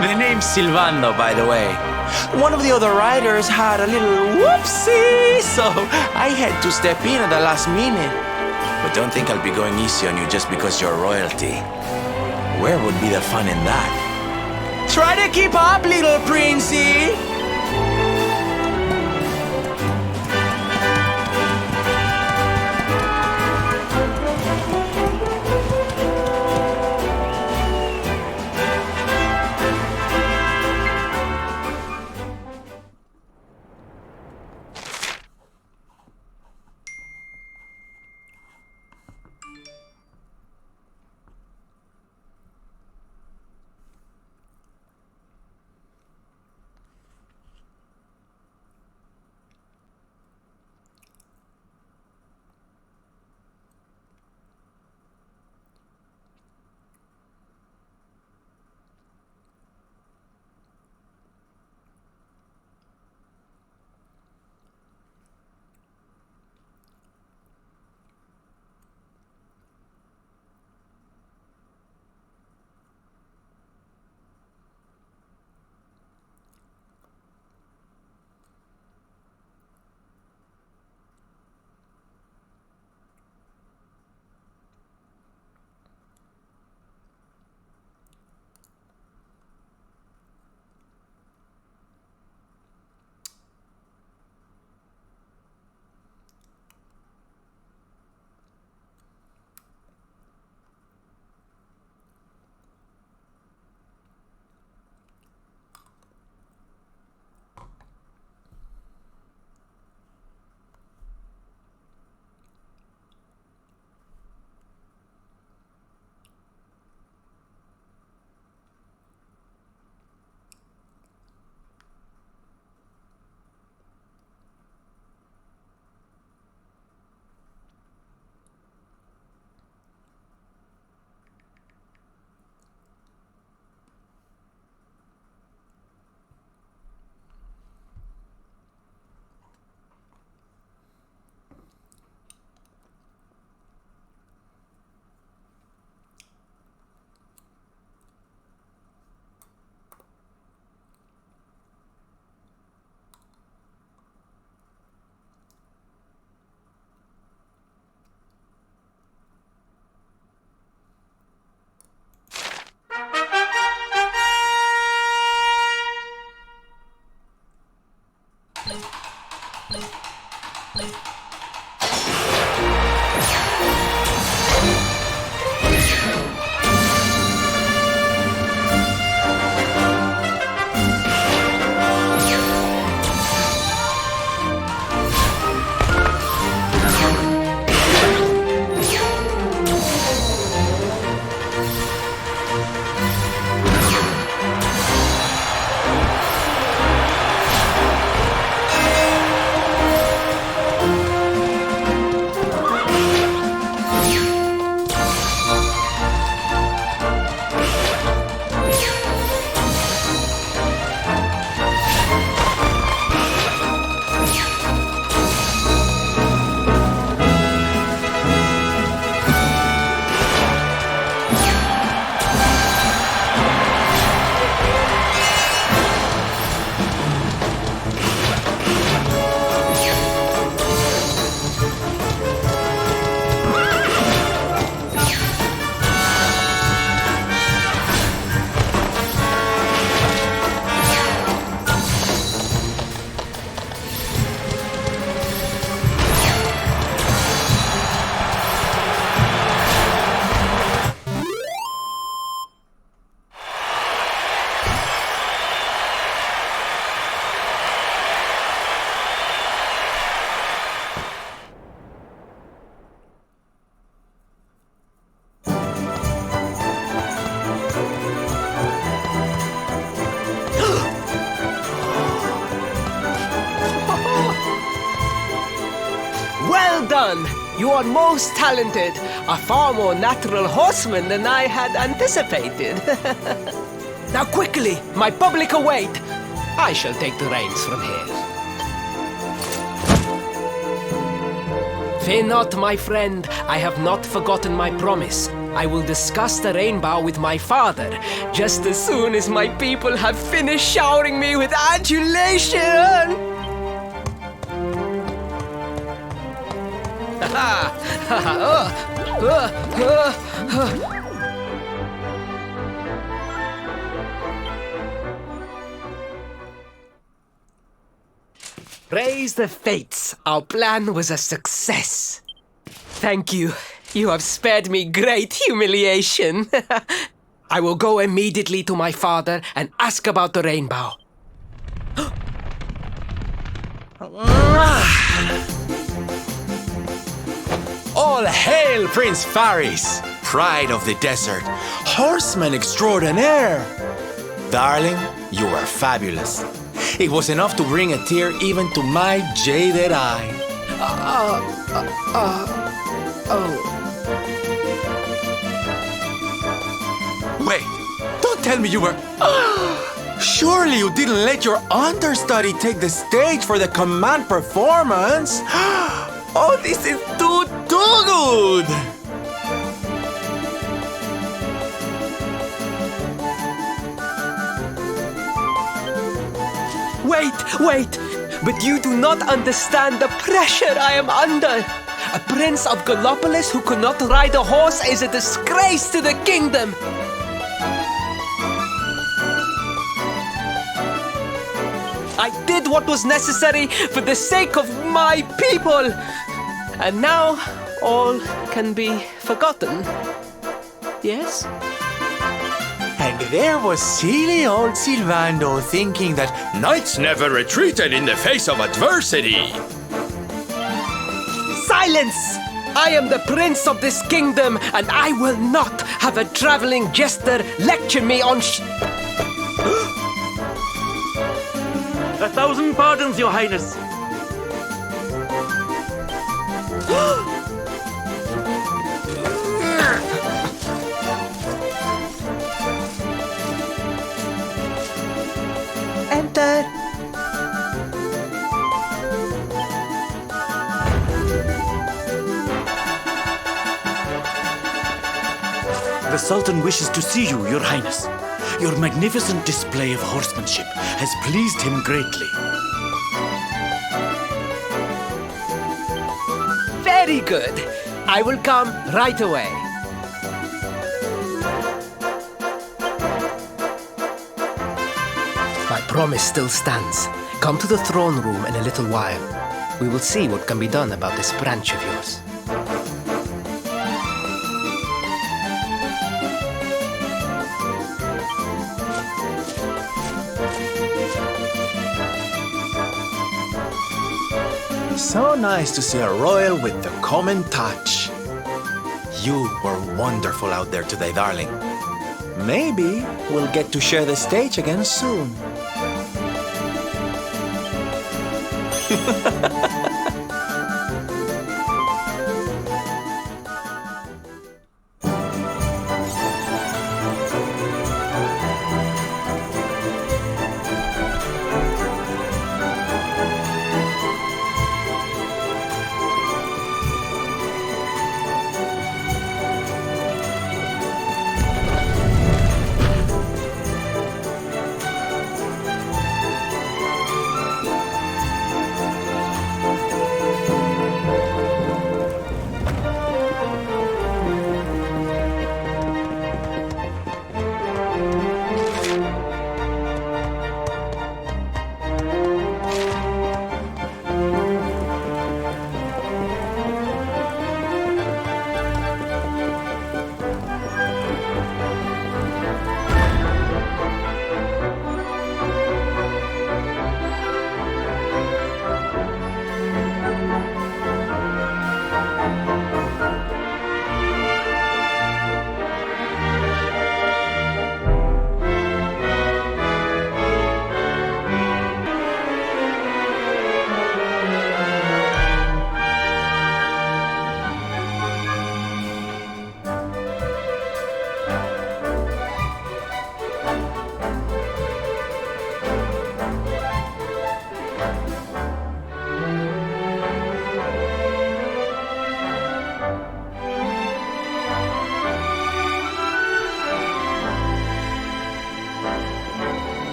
The name's Silvando, by the way. One of the other riders had a little whoopsie, so I had to step in at the last minute. But don't think I'll be going easy on you just because you're royalty. Where would be the fun in that? Try to keep up, little princey. Well done! You are most talented. A far more natural horseman than I had anticipated. Now quickly, my public await. I shall take the reins from here. Fear not, my friend. I have not forgotten my promise. I will discuss the rainbow with my father, just as soon as my people have finished showering me with adulation. Praise the fates. Our plan was a success. Thank you. You have spared me great humiliation. I will go immediately to my father and ask about the rainbow. All hail Prince Faris, pride of the desert, horseman extraordinaire. Darling, you are fabulous. It was enough to bring a tear even to my jaded eye. Wait, don't tell me you were... Surely you didn't let your understudy take the stage for the command performance? Oh, this is too good! Wait! But you do not understand the pressure I am under. A prince of Gallopolis who could not ride a horse is a disgrace to the kingdom. I did what was necessary for the sake of my people. And now all can be forgotten. Yes? And there was silly old Silvando thinking that knights never retreated in the face of adversity. Silence! I am the prince of this kingdom, and I will not have a traveling jester lecture me on 1,000 pardons, Your Highness. Enter. The Sultan wishes to see you, Your Highness. Your magnificent display of horsemanship has pleased him greatly. Very good. I will come right away. My promise still stands. Come to the throne room in a little while. We will see what can be done about this branch of yours. So nice to see a royal with the common touch. You were wonderful out there today, darling. Maybe we'll get to share the stage again soon.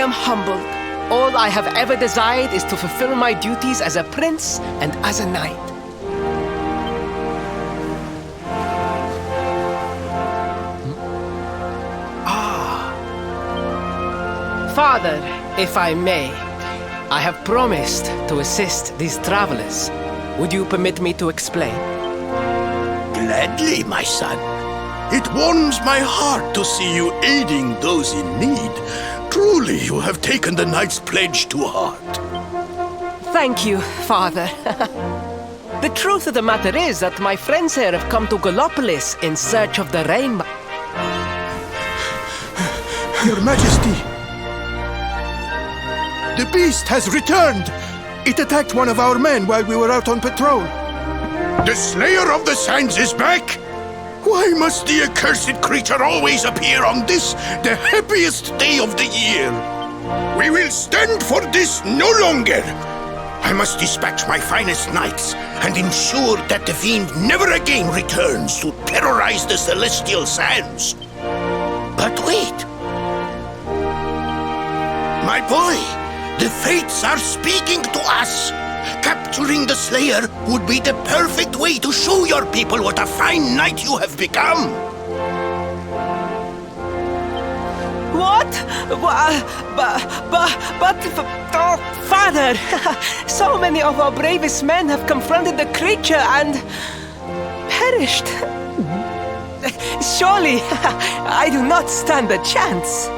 am humbled. All I have ever desired is to fulfill my duties as a prince and as a knight. Father, if I may, I have promised to assist these travelers. Would you permit me to explain? Gladly, my son. It warms my heart to see you aiding those in need. Truly, you have taken the knight's pledge to heart. Thank you, Father. The truth of the matter is that my friends here have come to Gallopolis in search of the rainbow. Your Majesty, the beast has returned. It attacked one of our men while we were out on patrol. The Slayer of the Sands is back? Why must the accursed creature always appear on this, the happiest day of the year? We will stand for this no longer. I must dispatch my finest knights and ensure that the fiend never again returns to terrorize the celestial sands. But wait. My boy, the fates are speaking to us. Capturing the Slayer would be the perfect way to show your people what a fine knight you have become. What? Oh, Father, so many of our bravest men have confronted the creature and perished. Surely, I do not stand a chance.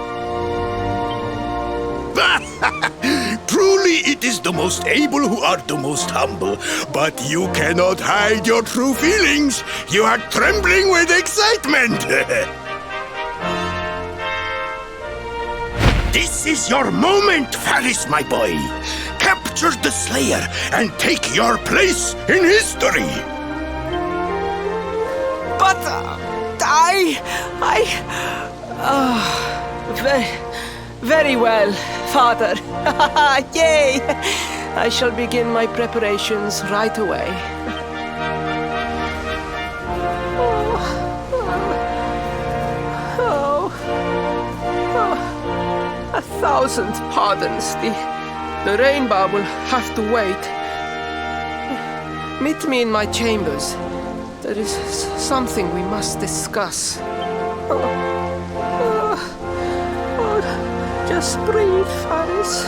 Truly, it is the most able who are the most humble. But you cannot hide your true feelings. You are trembling with excitement. This is your moment, Faris, my boy. Capture the Slayer and take your place in history. But very well, Father. Yay! I shall begin my preparations right away. A thousand pardons. The rainbow will have to wait. Meet me in my chambers. There is something we must discuss. Just breathe, Faris.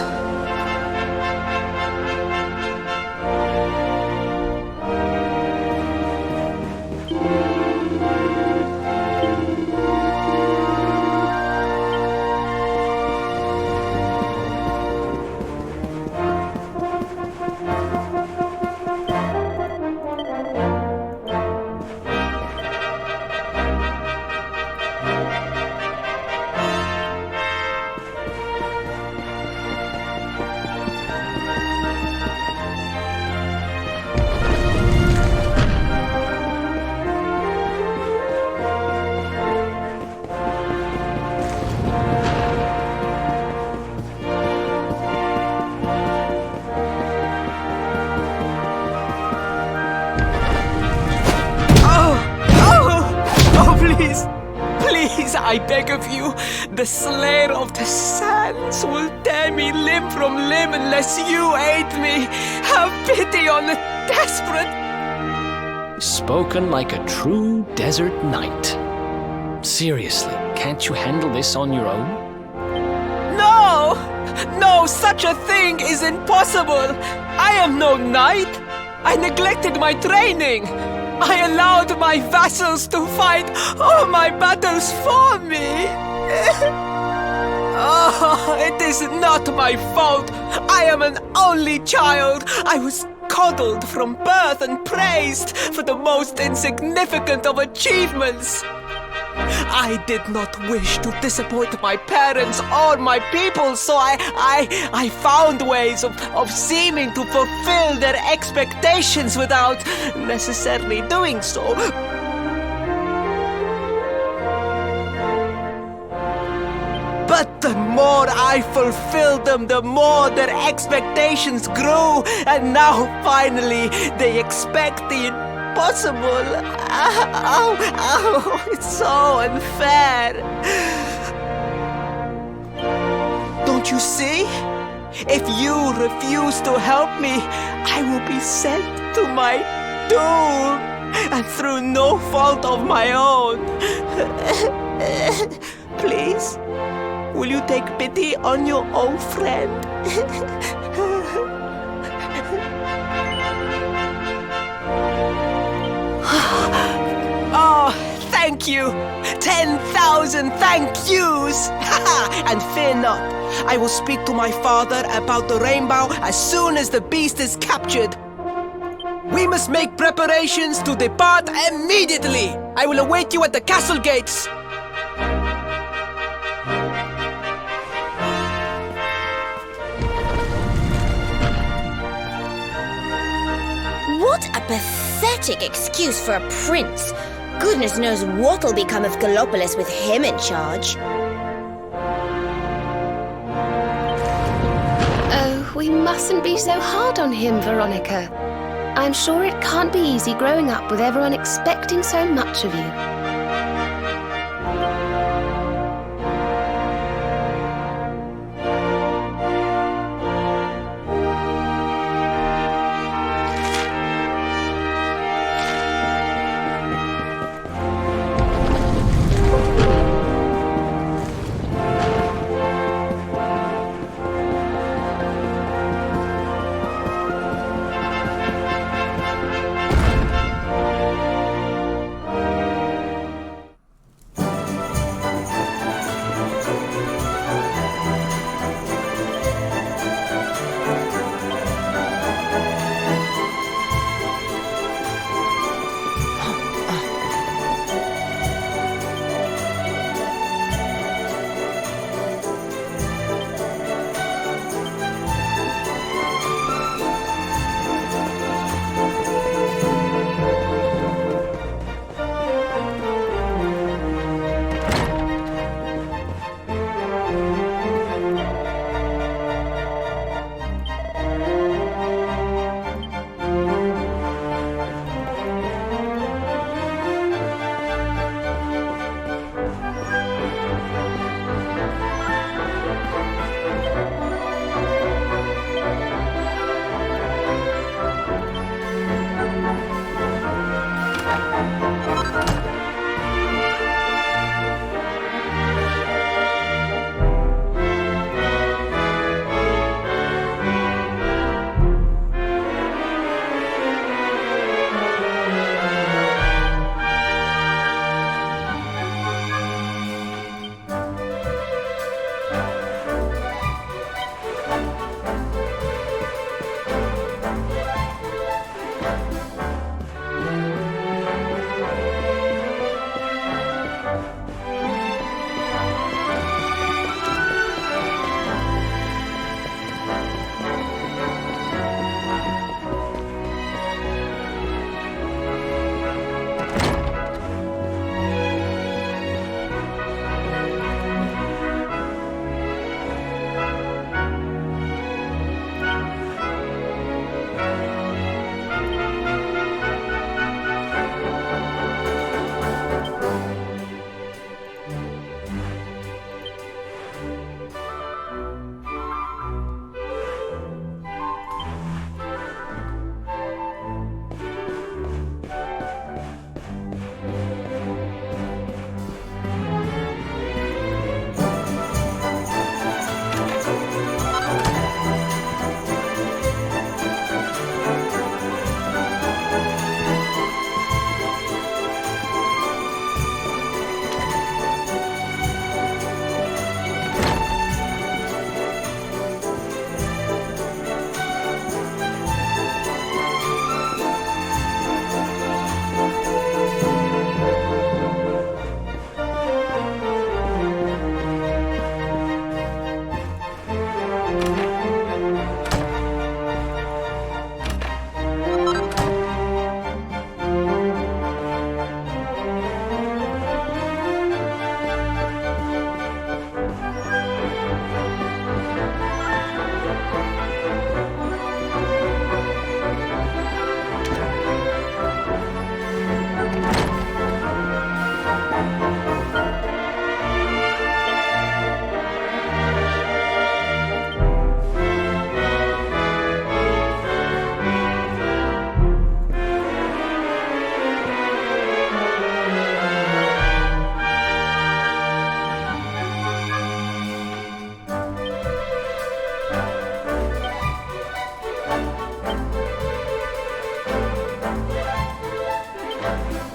Please, I beg of you, the Slayer of the Sands will tear me limb from limb unless you aid me. Have pity on the desperate. Spoken like a true desert knight. Seriously, can't you handle this on your own? No, such a thing is impossible. I am no knight. I neglected my training. I allowed my vassals to fight all my battles for me. Oh, it is not my fault. I am an only child. I was coddled from birth and praised for the most insignificant of achievements. I did not wish to disappoint my parents or my people, so I found ways of seeming to fulfill their expectations without necessarily doing so. But the more I fulfilled them, the more their expectations grew, and now finally they expect the impossible. It's so unfair. Don't Don't you see? If you refuse to help me, I will be sent to my doom, and through no fault of my own. Please, will you take pity on your old friend? Oh, thank you! 10,000 thank yous! And fear not, I will speak to my father about the rainbow as soon as the beast is captured. We must make preparations to depart immediately. I will await you at the castle gates. What a pathetic excuse for a prince. Goodness knows what'll become of Gallopolis with him in charge. Oh, we mustn't be so hard on him, Veronica. I'm sure it can't be easy growing up with everyone expecting so much of you. Elusive.